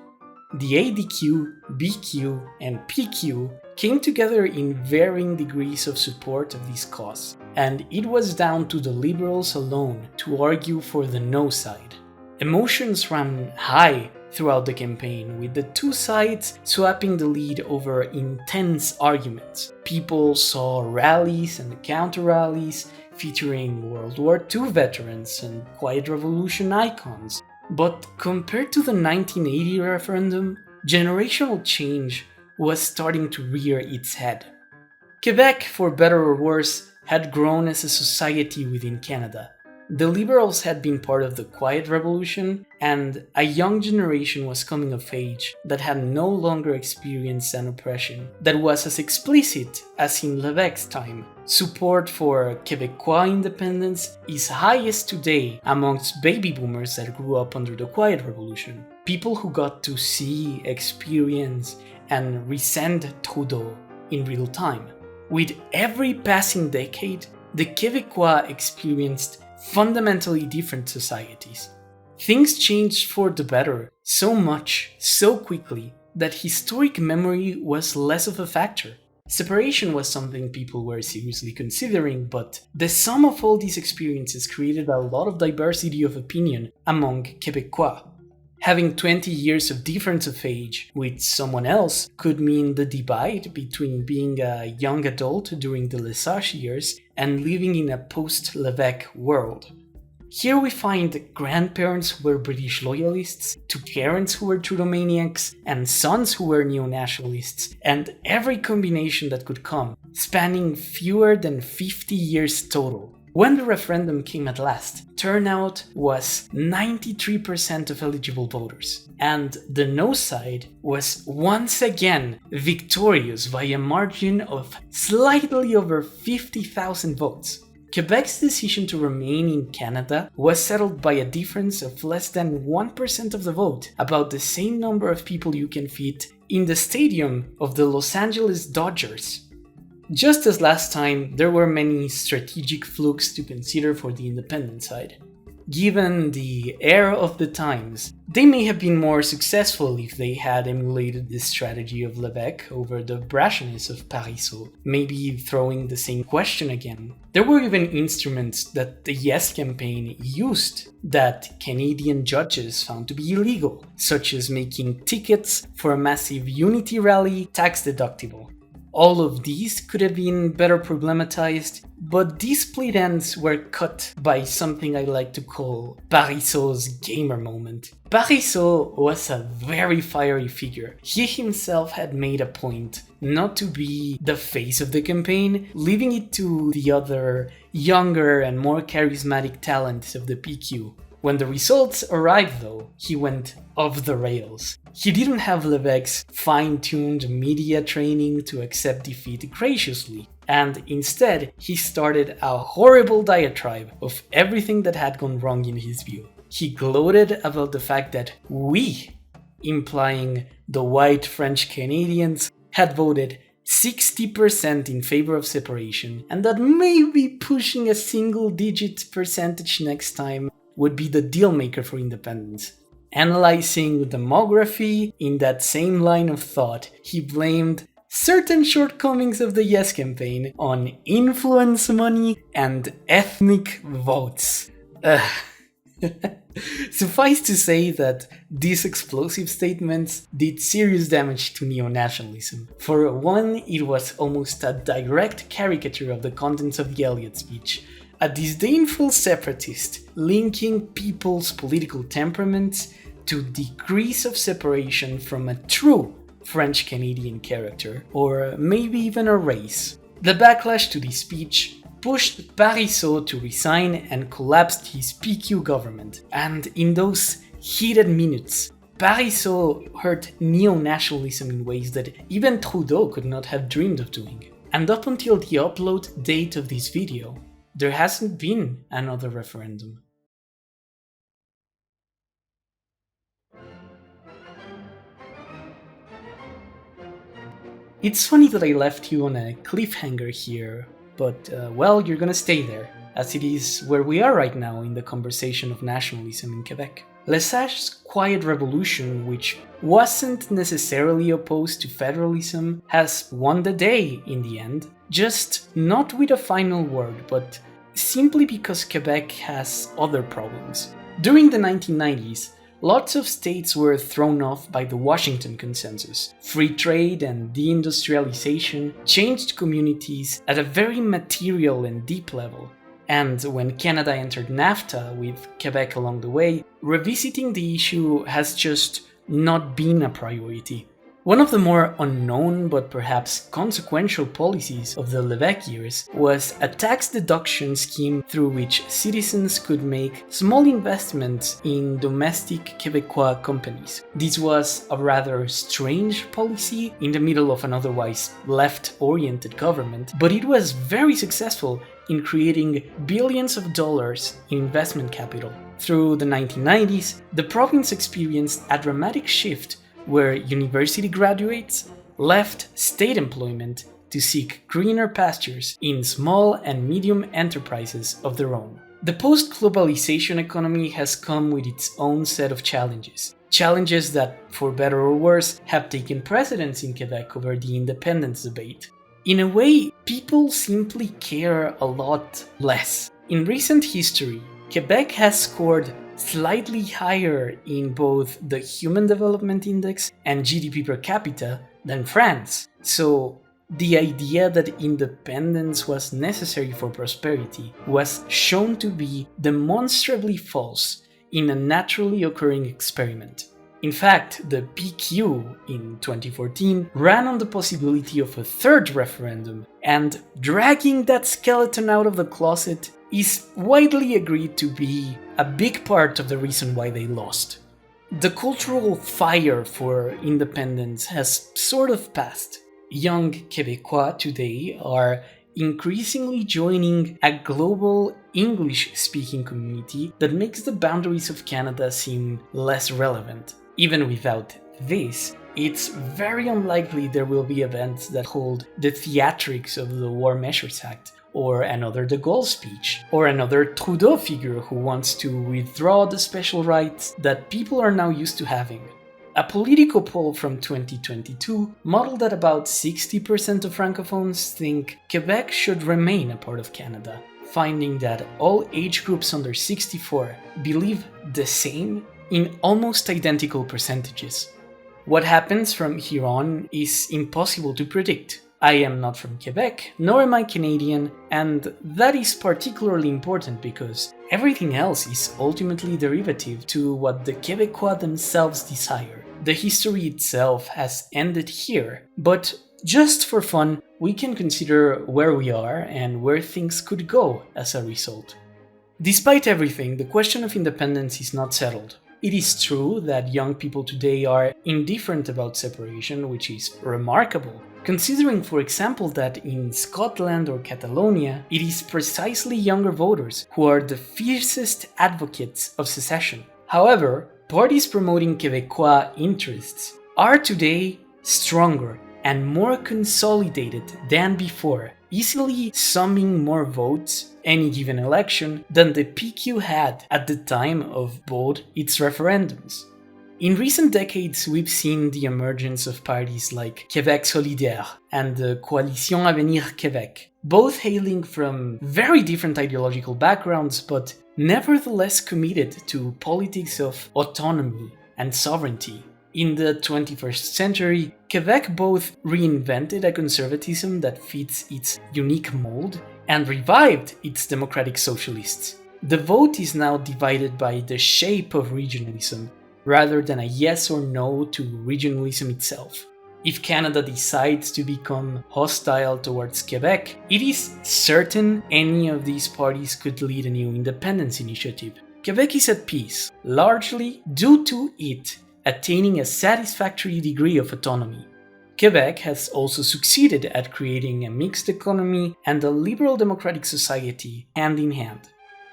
The ADQ, BQ, and PQ came together in varying degrees of support of this cause, and it was down to the Liberals alone to argue for the no side. Emotions ran high throughout the campaign, with the two sides swapping the lead over intense arguments. People saw rallies and counter-rallies featuring World War II veterans and Quiet Revolution icons. But compared to the 1980 referendum, generational change was starting to rear its head. Quebec, for better or worse, had grown as a society within Canada. The Liberals had been part of the Quiet Revolution, and a young generation was coming of age that had no longer experienced an oppression that was as explicit as in Lévesque's time. Support for Québécois independence is highest today amongst baby boomers that grew up under the Quiet Revolution. People who got to see, experience, and resent Trudeau in real time. With every passing decade, the Québécois experienced fundamentally different societies. Things changed for the better so much, so quickly, that historic memory was less of a factor. Separation was something people were seriously considering, but the sum of all these experiences created a lot of diversity of opinion among Québécois. Having 20 years of difference of age with someone else could mean the divide between being a young adult during the Lesage years and living in a post-Lévesque world. Here we find grandparents who were British loyalists, to parents who were Trudeau-maniacs, and sons who were neo-nationalists, and every combination that could come, spanning fewer than 50 years total. When the referendum came at last, turnout was 93% of eligible voters, and the no side was once again victorious by a margin of slightly over 50,000 votes. Quebec's decision to remain in Canada was settled by a difference of less than 1% of the vote, about the same number of people you can fit in the stadium of the Los Angeles Dodgers. Just as last time, there were many strategic flukes to consider for the independent side. Given the era of the times, they may have been more successful if they had emulated the strategy of Lévesque over the brashness of Parisot, maybe throwing the same question again. There were even instruments that the Yes campaign used that Canadian judges found to be illegal, such as making tickets for a massive unity rally tax deductible. All of these could have been better problematized, but these split ends were cut by something I like to call Parisot's gamer moment. Parisot was a very fiery figure. He himself had made a point not to be the face of the campaign, leaving it to the other, younger and more charismatic talents of the PQ. When the results arrived though, he went off the rails. He didn't have Lévesque's fine-tuned media training to accept defeat graciously, and instead he started a horrible diatribe of everything that had gone wrong in his view. He gloated about the fact that we, implying the white French Canadians, had voted 60% in favor of separation, and that maybe pushing a single-digit percentage next time would be the deal maker for independence. Analyzing demography in that same line of thought, he blamed certain shortcomings of the Yes campaign on influence money and ethnic votes. Suffice to say that these explosive statements did serious damage to neo-nationalism. For one, it was almost a direct caricature of the contents of the Elliot speech, a disdainful separatist linking people's political temperaments to degrees of separation from a true French-Canadian character, or maybe even a race. The backlash to this speech pushed Parisot to resign and collapsed his PQ government, and in those heated minutes, Parisot hurt neo-nationalism in ways that even Trudeau could not have dreamed of doing. And up until the upload date of this video, there hasn't been another referendum. It's funny that I left you on a cliffhanger here, but well, you're gonna stay there, as it is where we are right now in the conversation of nationalism in Quebec. Lesage's quiet revolution, which wasn't necessarily opposed to federalism, has won the day in the end, just not with a final word, but simply because Quebec has other problems. During the 1990s, lots of states were thrown off by the Washington Consensus. Free trade and deindustrialization changed communities at a very material and deep level. And when Canada entered NAFTA, with Quebec along the way, revisiting the issue has just not been a priority. One of the more unknown but perhaps consequential policies of the Lévesque years was a tax deduction scheme through which citizens could make small investments in domestic Quebecois companies. This was a rather strange policy in the middle of an otherwise left-oriented government, but it was very successful in creating billions of dollars in investment capital. Through the 1990s, the province experienced a dramatic shift where university graduates left state employment to seek greener pastures in small and medium enterprises of their own. The post-globalization economy has come with its own set of challenges. Challenges that, for better or worse, have taken precedence in Quebec over the independence debate. In a way, people simply care a lot less. In recent history, Quebec has scored slightly higher in both the Human Development Index and GDP per capita than France. So the idea that independence was necessary for prosperity was shown to be demonstrably false in a naturally occurring experiment. In fact, the PQ in 2014 ran on the possibility of a third referendum, and dragging that skeleton out of the closet is widely agreed to be a big part of the reason why they lost. The cultural fire for independence has sort of passed. Young Québécois today are increasingly joining a global English-speaking community that makes the boundaries of Canada seem less relevant. Even without this, it's very unlikely there will be events that hold the theatrics of the War Measures Act, or another de Gaulle speech, or another Trudeau figure who wants to withdraw the special rights that people are now used to having. A Politico poll from 2022 modeled that about 60% of Francophones think Quebec should remain a part of Canada, finding that all age groups under 64 believe the same in almost identical percentages. What happens from here on is impossible to predict. I am not from Quebec, nor am I Canadian, and that is particularly important because everything else is ultimately derivative to what the Québécois themselves desire. The history itself has ended here, but just for fun, we can consider where we are and where things could go as a result. Despite everything, the question of independence is not settled. It is true that young people today are indifferent about separation, which is remarkable, considering, for example, that in Scotland or Catalonia, it is precisely younger voters who are the fiercest advocates of secession. However, parties promoting Québécois interests are today stronger and more consolidated than before, easily summing more votes any given election than the PQ had at the time of both its referendums. In recent decades, we've seen the emergence of parties like Québec Solidaire and the Coalition Avenir Québec, both hailing from very different ideological backgrounds but nevertheless committed to politics of autonomy and sovereignty. In the 21st century, Quebec both reinvented a conservatism that fits its unique mold and revived its democratic socialists. The vote is now divided by the shape of regionalism, rather than a yes or no to regionalism itself. If Canada decides to become hostile towards Quebec, it is certain any of these parties could lead a new independence initiative. Quebec is at peace, largely due to it attaining a satisfactory degree of autonomy. Quebec has also succeeded at creating a mixed economy and a liberal democratic society hand in hand.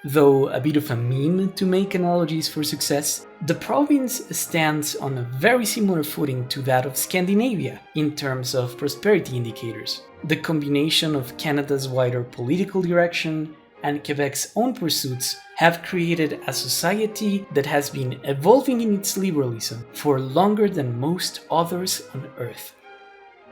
Though a bit of a meme to make analogies for success, the province stands on a very similar footing to that of Scandinavia in terms of prosperity indicators. The combination of Canada's wider political direction and Quebec's own pursuits have created a society that has been evolving in its liberalism for longer than most others on Earth.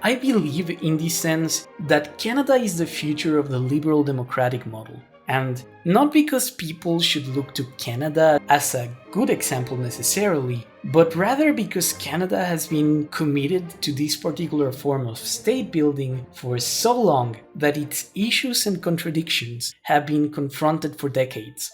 I believe in this sense that Canada is the future of the liberal democratic model. And not because people should look to Canada as a good example necessarily, but rather because Canada has been committed to this particular form of state building for so long that its issues and contradictions have been confronted for decades.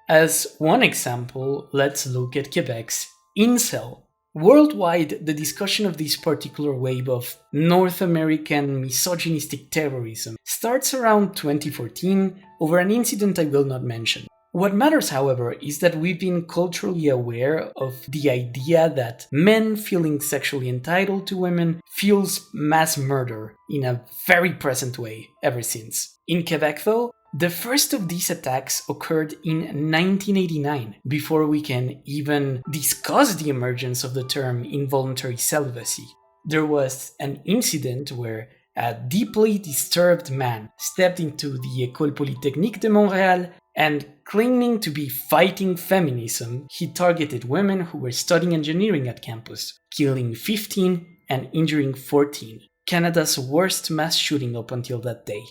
As one example, let's look at Quebec's incel. Worldwide, the discussion of this particular wave of North American misogynistic terrorism starts around 2014 over an incident I will not mention. What matters, however, is that we've been culturally aware of the idea that men feeling sexually entitled to women fuels mass murder in a very present way ever since. In Quebec, though, the first of these attacks occurred in 1989, before we can even discuss the emergence of the term involuntary celibacy. There was an incident where a deeply disturbed man stepped into the École Polytechnique de Montréal and, claiming to be fighting feminism, he targeted women who were studying engineering at campus, killing 15 and injuring 14. Canada's worst mass shooting up until that day.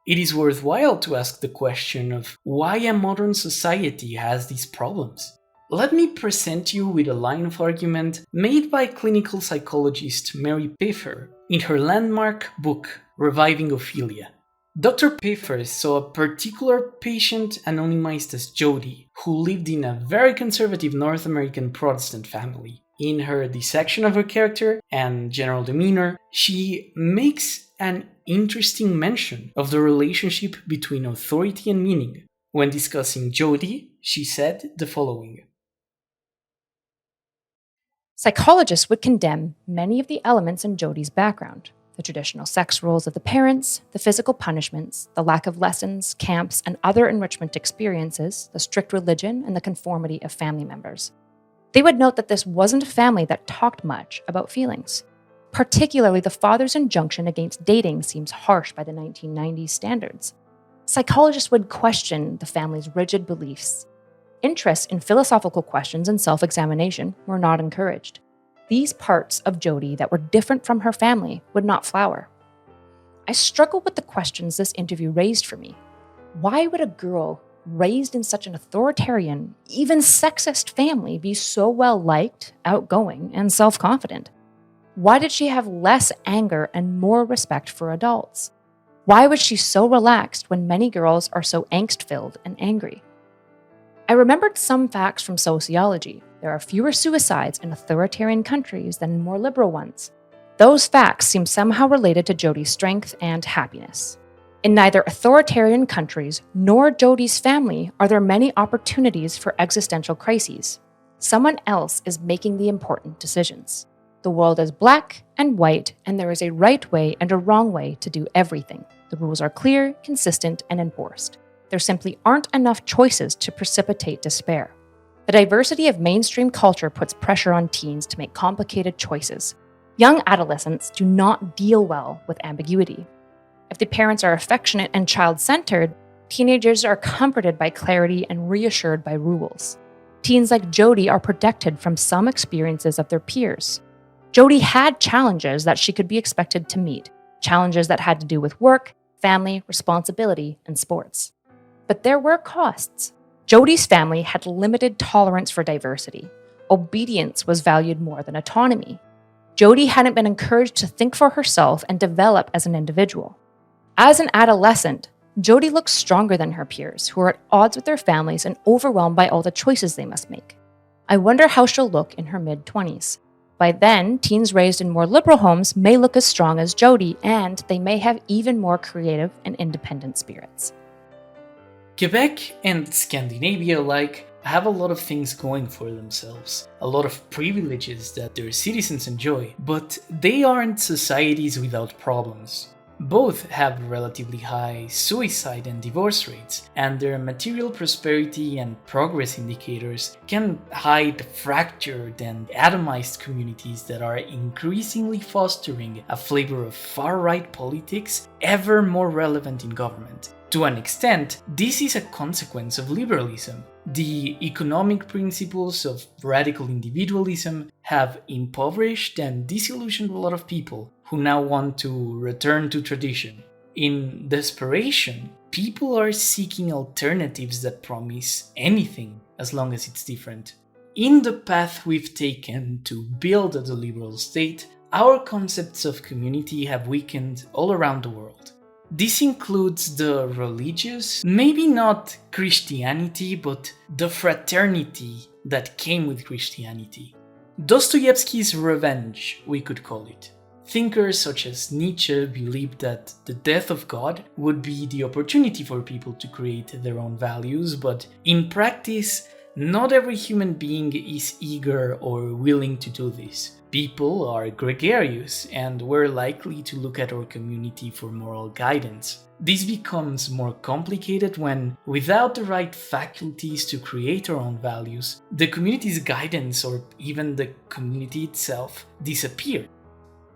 It is worthwhile to ask the question of why a modern society has these problems. Let me present you with a line of argument made by clinical psychologist Mary Pfeffer in her landmark book, Reviving Ophelia. Dr. Pfeffer saw a particular patient anonymized as Jody, who lived in a very conservative North American Protestant family. In her dissection of her character and general demeanor, she makes an interesting mention of the relationship between authority and meaning. When discussing Jody, she said the following. Psychologists would condemn many of the elements in Jody's background: the traditional sex roles of the parents, the physical punishments, the lack of lessons, camps, and other enrichment experiences, the strict religion, and the conformity of family members. They would note that this wasn't a family that talked much about feelings. Particularly, the father's injunction against dating seems harsh by the 1990s standards. Psychologists would question the family's rigid beliefs. Interest in philosophical questions and self-examination were not encouraged. These parts of Jody that were different from her family would not flower. I struggled with the questions this interview raised for me. Why would a girl raised in such an authoritarian, even sexist family be so well-liked, outgoing, and self-confident? Why did she have less anger and more respect for adults? Why was she so relaxed when many girls are so angst-filled and angry? I remembered some facts from sociology. There are fewer suicides in authoritarian countries than in more liberal ones. Those facts seem somehow related to Jody's strength and happiness. In neither authoritarian countries nor Jody's family are there many opportunities for existential crises. Someone else is making the important decisions. The world is black and white, and there is a right way and a wrong way to do everything. The rules are clear, consistent, and enforced. There simply aren't enough choices to precipitate despair. The diversity of mainstream culture puts pressure on teens to make complicated choices. Young adolescents do not deal well with ambiguity. If the parents are affectionate and child-centered, teenagers are comforted by clarity and reassured by rules. Teens like Jody are protected from some experiences of their peers. Jody had challenges that she could be expected to meet, challenges that had to do with work, family, responsibility, and sports. But there were costs. Jody's family had limited tolerance for diversity. Obedience was valued more than autonomy. Jody hadn't been encouraged to think for herself and develop as an individual. As an adolescent, Jody looked stronger than her peers, who were at odds with their families and overwhelmed by all the choices they must make. I wonder how she'll look in her mid-20s. By then, teens raised in more liberal homes may look as strong as Jody, and they may have even more creative and independent spirits. Quebec and Scandinavia alike have a lot of things going for themselves, a lot of privileges that their citizens enjoy, but they aren't societies without problems. Both have relatively high suicide and divorce rates, and their material prosperity and progress indicators can hide fractured and atomized communities that are increasingly fostering a flavor of far-right politics ever more relevant in government. To an extent, this is a consequence of liberalism. The economic principles of radical individualism have impoverished and disillusioned a lot of people who now want to return to tradition. In desperation, people are seeking alternatives that promise anything as long as it's different. In the path we've taken to build the liberal state, our concepts of community have weakened all around the world. This includes the religious, maybe not Christianity, but the fraternity that came with Christianity. Dostoevsky's revenge, we could call it. Thinkers such as Nietzsche believed that the death of God would be the opportunity for people to create their own values, but in practice, not every human being is eager or willing to do this. People are gregarious, and we're likely to look at our community for moral guidance. This becomes more complicated when, without the right faculties to create our own values, the community's guidance or even the community itself disappear.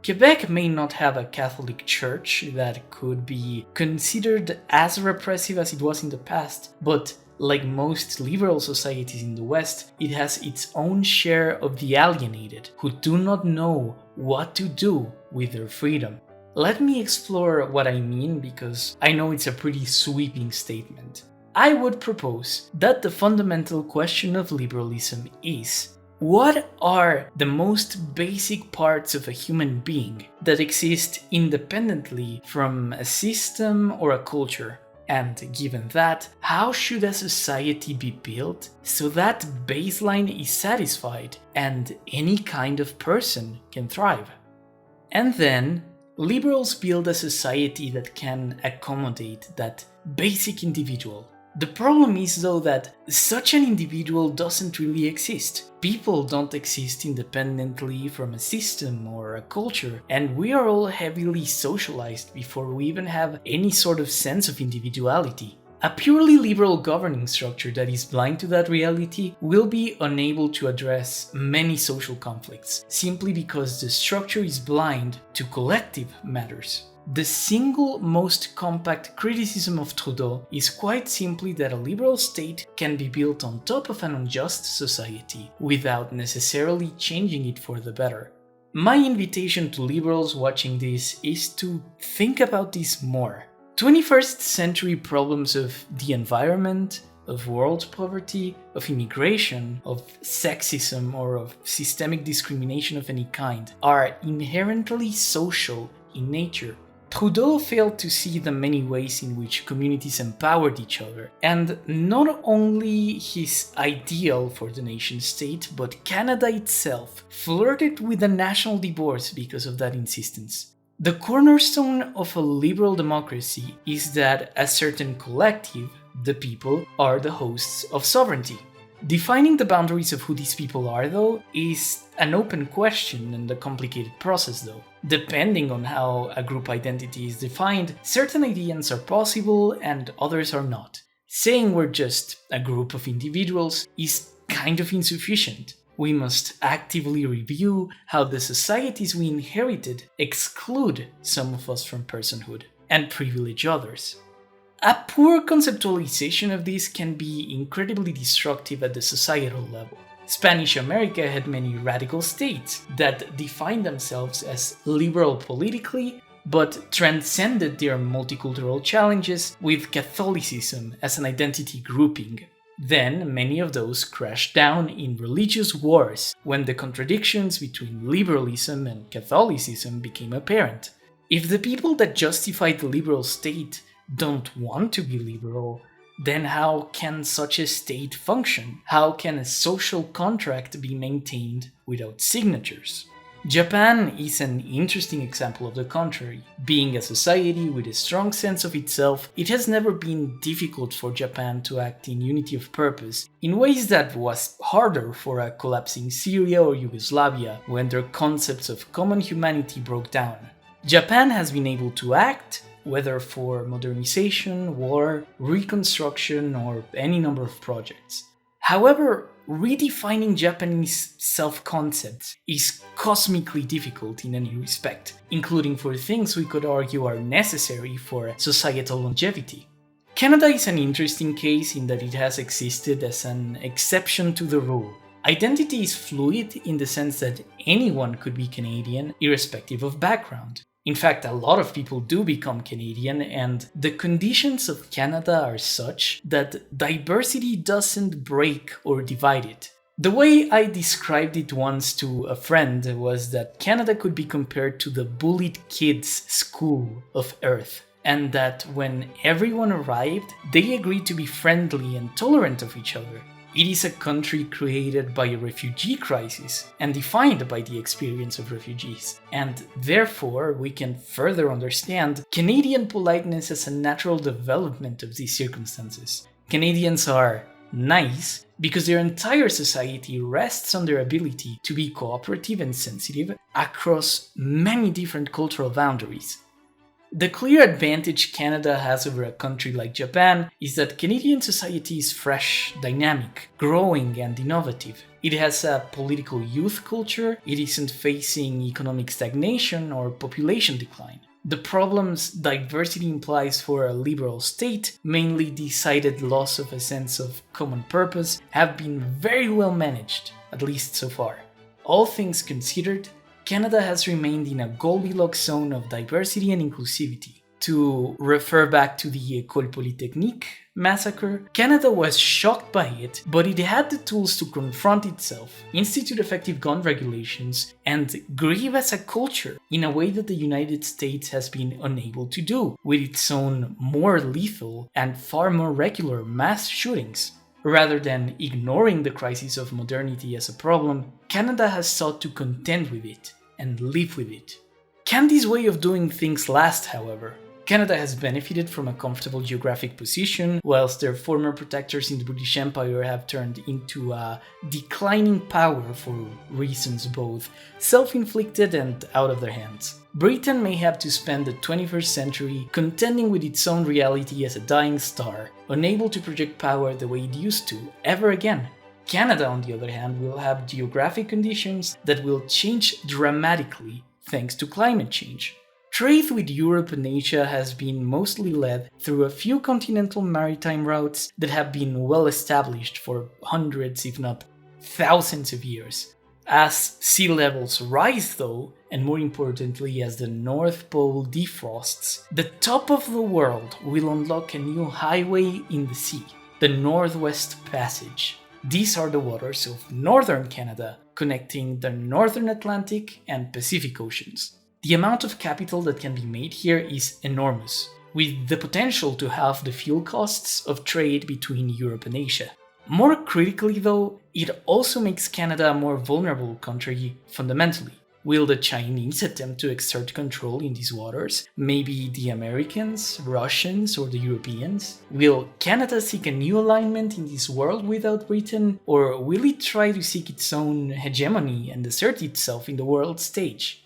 Quebec may not have a Catholic Church that could be considered as repressive as it was in the past, but like most liberal societies in the West, it has its own share of the alienated, who do not know what to do with their freedom. Let me explore what I mean, because I know it's a pretty sweeping statement. I would propose that the fundamental question of liberalism is: what are the most basic parts of a human being that exist independently from a system or a culture? And given that, how should a society be built so that baseline is satisfied and any kind of person can thrive? And then, liberals build a society that can accommodate that basic individual. The problem is, though, that such an individual doesn't really exist. People don't exist independently from a system or a culture, and we are all heavily socialized before we even have any sort of sense of individuality. A purely liberal governing structure that is blind to that reality will be unable to address many social conflicts, simply because the structure is blind to collective matters. The single most compact criticism of Trudeau is quite simply that a liberal state can be built on top of an unjust society without necessarily changing it for the better. My invitation to liberals watching this is to think about this more. 21st century problems of the environment, of world poverty, of immigration, of sexism, or of systemic discrimination of any kind are inherently social in nature. Trudeau failed to see the many ways in which communities empowered each other, and not only his ideal for the nation state, but Canada itself flirted with a national divorce because of that insistence. The cornerstone of a liberal democracy is that a certain collective, the people, are the hosts of sovereignty. Defining the boundaries of who these people are, though, is an open question and a complicated process, though. Depending on how a group identity is defined, certain ideas are possible and others are not. Saying we're just a group of individuals is kind of insufficient. We must actively review how the societies we inherited exclude some of us from personhood and privilege others. A poor conceptualization of this can be incredibly destructive at the societal level. Spanish America had many radical states that defined themselves as liberal politically, but transcended their multicultural challenges with Catholicism as an identity grouping. Then many of those crashed down in religious wars when the contradictions between liberalism and Catholicism became apparent. If the people that justify the liberal state don't want to be liberal, then how can such a state function? How can a social contract be maintained without signatures? Japan is an interesting example of the contrary. Being a society with a strong sense of itself, it has never been difficult for Japan to act in unity of purpose, in ways that was harder for a collapsing Syria or Yugoslavia when their concepts of common humanity broke down. Japan has been able to act, whether for modernization, war, reconstruction, or any number of projects. However, redefining Japanese self-concepts is cosmically difficult in any respect, including for things we could argue are necessary for societal longevity. Canada is an interesting case in that it has existed as an exception to the rule. Identity is fluid in the sense that anyone could be Canadian, irrespective of background. In fact, a lot of people do become Canadian, and the conditions of Canada are such that diversity doesn't break or divide it. The way I described it once to a friend was that Canada could be compared to the bullied kids' school of Earth, and that when everyone arrived, they agreed to be friendly and tolerant of each other. It is a country created by a refugee crisis and defined by the experience of refugees, and therefore we can further understand Canadian politeness as a natural development of these circumstances. Canadians are nice because their entire society rests on their ability to be cooperative and sensitive across many different cultural boundaries. The clear advantage Canada has over a country like Japan is that Canadian society is fresh, dynamic, growing, and innovative. It has a political youth culture, it isn't facing economic stagnation or population decline. The problems diversity implies for a liberal state, mainly decided loss of a sense of common purpose, have been very well managed, at least so far. All things considered, Canada has remained in a Goldilocks zone of diversity and inclusivity. To refer back to the École Polytechnique massacre, Canada was shocked by it, but it had the tools to confront itself, institute effective gun regulations, and grieve as a culture in a way that the United States has been unable to do, with its own more lethal and far more regular mass shootings. Rather than ignoring the crisis of modernity as a problem, Canada has sought to contend with it and live with it. Can this way of doing things last, however? Canada has benefited from a comfortable geographic position, whilst their former protectors in the British Empire have turned into a declining power for reasons both self-inflicted and out of their hands. Britain may have to spend the 21st century contending with its own reality as a dying star, unable to project power the way it used to, ever again. Canada, on the other hand, will have geographic conditions that will change dramatically thanks to climate change. Trade with Europe and Asia has been mostly led through a few continental maritime routes that have been well established for hundreds, if not thousands of years. As sea levels rise, though, and more importantly as the North Pole defrosts, the top of the world will unlock a new highway in the sea, the Northwest Passage. These are the waters of northern Canada, connecting the northern Atlantic and Pacific Oceans. The amount of capital that can be made here is enormous, with the potential to halve the fuel costs of trade between Europe and Asia. More critically though, it also makes Canada a more vulnerable country fundamentally. Will the Chinese attempt to exert control in these waters? Maybe the Americans, Russians, or the Europeans? Will Canada seek a new alignment in this world without Britain? Or will it try to seek its own hegemony and assert itself in the world stage?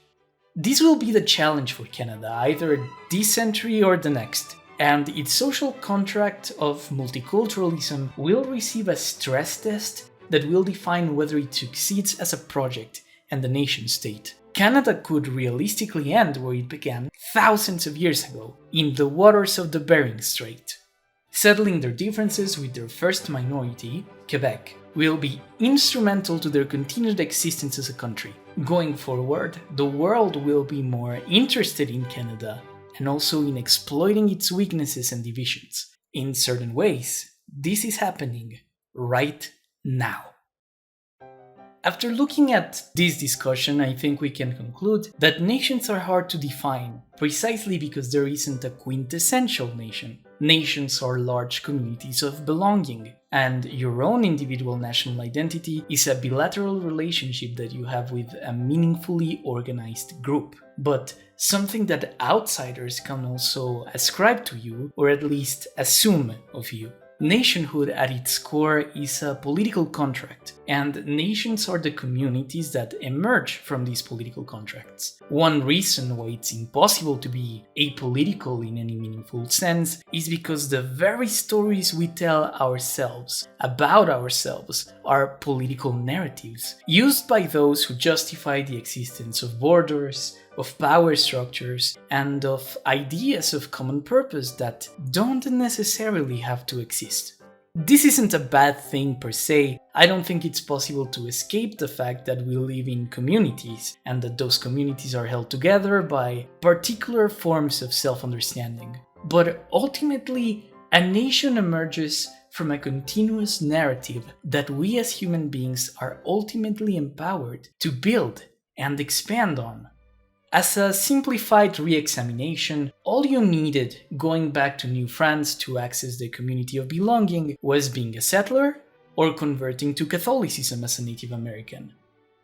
This will be the challenge for Canada, either this century or the next. And its social contract of multiculturalism will receive a stress test that will define whether it succeeds as a project and the nation-state. Canada could realistically end where it began thousands of years ago, in the waters of the Bering Strait. Settling their differences with their first minority, Quebec, will be instrumental to their continued existence as a country. Going forward, the world will be more interested in Canada and also in exploiting its weaknesses and divisions. In certain ways, this is happening right now. After looking at this discussion, I think we can conclude that nations are hard to define, precisely because there isn't a quintessential nation. Nations are large communities of belonging, and your own individual national identity is a bilateral relationship that you have with a meaningfully organized group, but something that outsiders can also ascribe to you, or at least assume of you. Nationhood at its core is a political contract, and nations are the communities that emerge from these political contracts. One reason why it's impossible to be apolitical in any meaningful sense is because the very stories we tell ourselves about ourselves are political narratives, used by those who justify the existence of borders, of power structures, and of ideas of common purpose that don't necessarily have to exist. This isn't a bad thing per se. I don't think it's possible to escape the fact that we live in communities, and that those communities are held together by particular forms of self-understanding. But ultimately, a nation emerges from a continuous narrative that we as human beings are ultimately empowered to build and expand on. As a simplified re-examination, all you needed going back to New France to access the community of belonging was being a settler or converting to Catholicism as a Native American.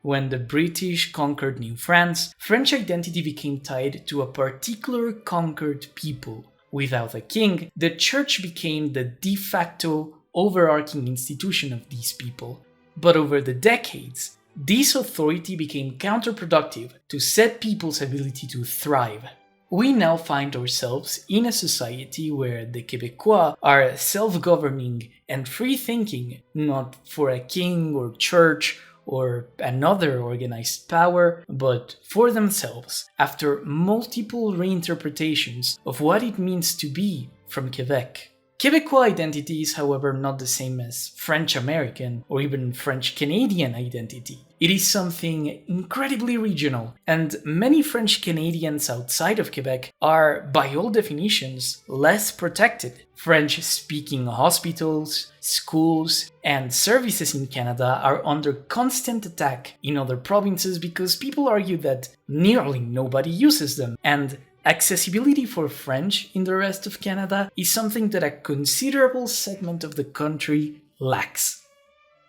When the British conquered New France, French identity became tied to a particular conquered people. Without a king, the church became the de facto overarching institution of these people. But over the decades, this authority became counterproductive to set people's ability to thrive. We now find ourselves in a society where the Québécois are self-governing and free-thinking, not for a king or church or another organized power, but for themselves, after multiple reinterpretations of what it means to be from Quebec. Québécois identity is, however, not the same as French-American or even French-Canadian identity. It is something incredibly regional, and many French Canadians outside of Quebec are, by all definitions, less protected. French-speaking hospitals, schools, and services in Canada are under constant attack in other provinces because people argue that nearly nobody uses them, and accessibility for French in the rest of Canada is something that a considerable segment of the country lacks.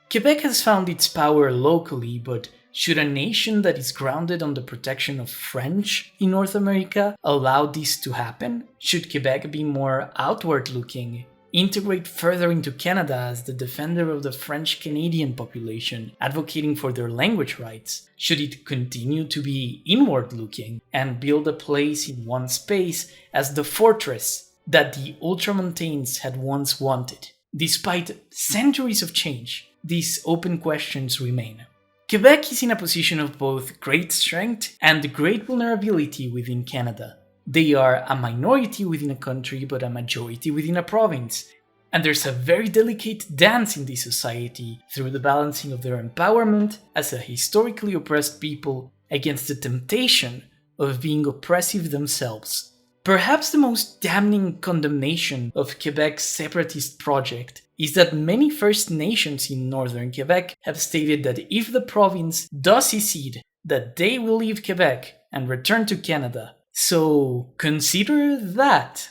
Quebec has found its power locally, but should a nation that is grounded on the protection of French in North America allow this to happen? Should Quebec be more outward-looking, integrate further into Canada as the defender of the French-Canadian population, advocating for their language rights? Should it continue to be inward-looking and build a place in one space as the fortress that the Ultramontanes had once wanted? Despite centuries of change, these open questions remain. Quebec is in a position of both great strength and great vulnerability within Canada. They are a minority within a country, but a majority within a province. And there's a very delicate dance in this society through the balancing of their empowerment as a historically oppressed people against the temptation of being oppressive themselves. Perhaps the most damning condemnation of Quebec's separatist project is that many First Nations in northern Quebec have stated that if the province does secede, that they will leave Quebec and return to Canada. So consider that.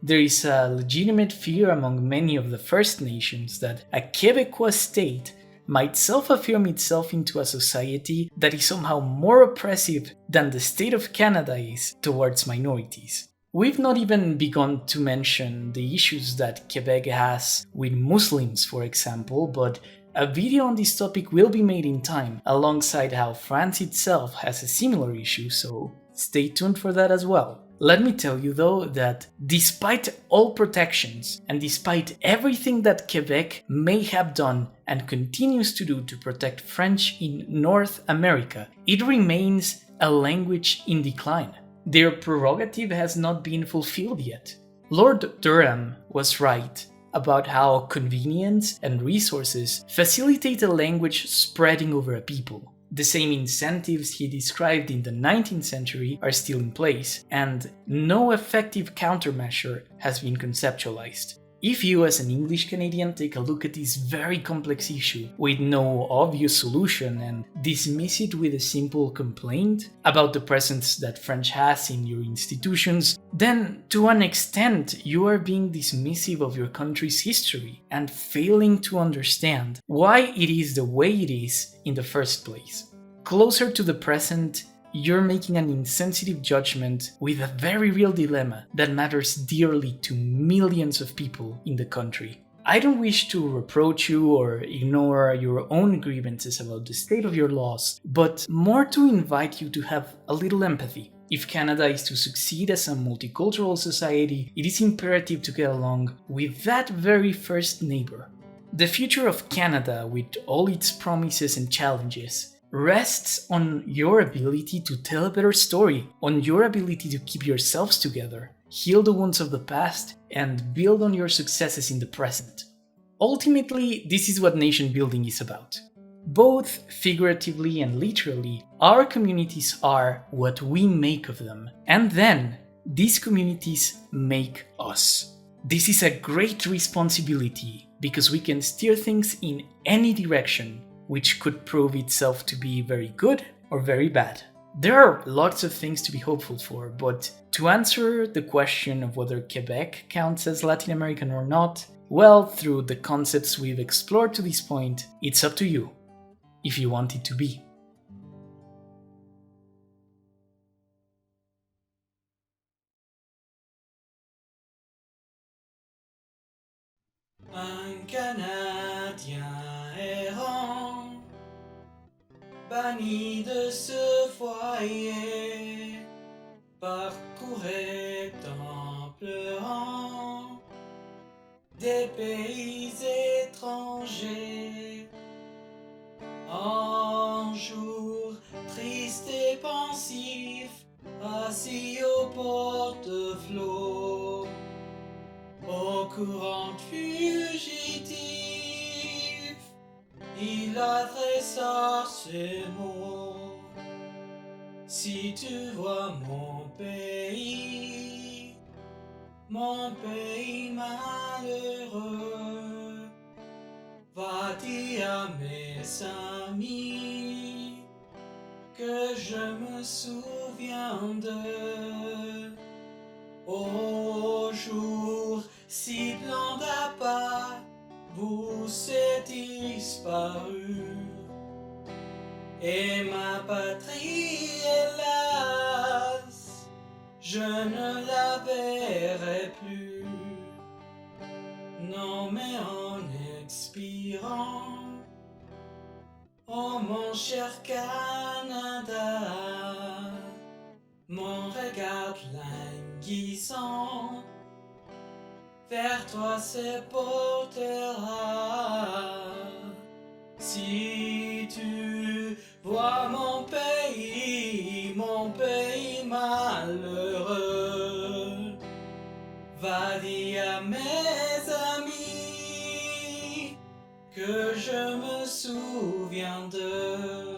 There is a legitimate fear among many of the First Nations that a Quebecois state might self-affirm itself into a society that is somehow more oppressive than the state of Canada is towards minorities. We've not even begun to mention the issues that Quebec has with Muslims, for example, but a video on this topic will be made in time, alongside how France itself has a similar issue, so stay tuned for that as well. Let me tell you though that despite all protections and despite everything that Quebec may have done and continues to do to protect French in North America, it remains a language in decline. Their prerogative has not been fulfilled yet. Lord Durham was right about how convenience and resources facilitate a language spreading over a people. The same incentives he described in the 19th century are still in place, and no effective countermeasure has been conceptualized. If you, as an English Canadian, take a look at this very complex issue with no obvious solution and dismiss it with a simple complaint about the presence that French has in your institutions, then to an extent you are being dismissive of your country's history and failing to understand why it is the way it is in the first place. Closer to the present, you're making an insensitive judgment with a very real dilemma that matters dearly to millions of people in the country. I don't wish to reproach you or ignore your own grievances about the state of your laws, but more to invite you to have a little empathy. If Canada is to succeed as a multicultural society, it is imperative to get along with that very first neighbor. The future of Canada, with all its promises and challenges, rests on your ability to tell a better story, on your ability to keep yourselves together, heal the wounds of the past, and build on your successes in the present. Ultimately, this is what nation building is about. Both figuratively and literally, our communities are what we make of them, and then these communities make us. This is a great responsibility because we can steer things in any direction, which could prove itself to be very good or very bad. There are lots of things to be hopeful for, but to answer the question of whether Quebec counts as Latin American or not, well, through the concepts we've explored to this point, it's up to you, if you want it to be. Un Canadien errant, banni de ce foyer, parcourait en pleurant des pays étrangers. Un jour triste et pensif, assis au porte-flot, au courant fugitif, il adressa ces mots. Si tu vois mon pays malheureux, va dire à mes amis que je me souviens d'eux. Au jour si blanc d'appât, vous s'est disparu, et ma patrie, hélas, je ne la verrai plus. Non, mais en expirant, oh mon cher Canada, mon regard languissant vers toi se portera. Si tu vois mon pays malheureux, va dire à mes amis que je me souviens d'eux.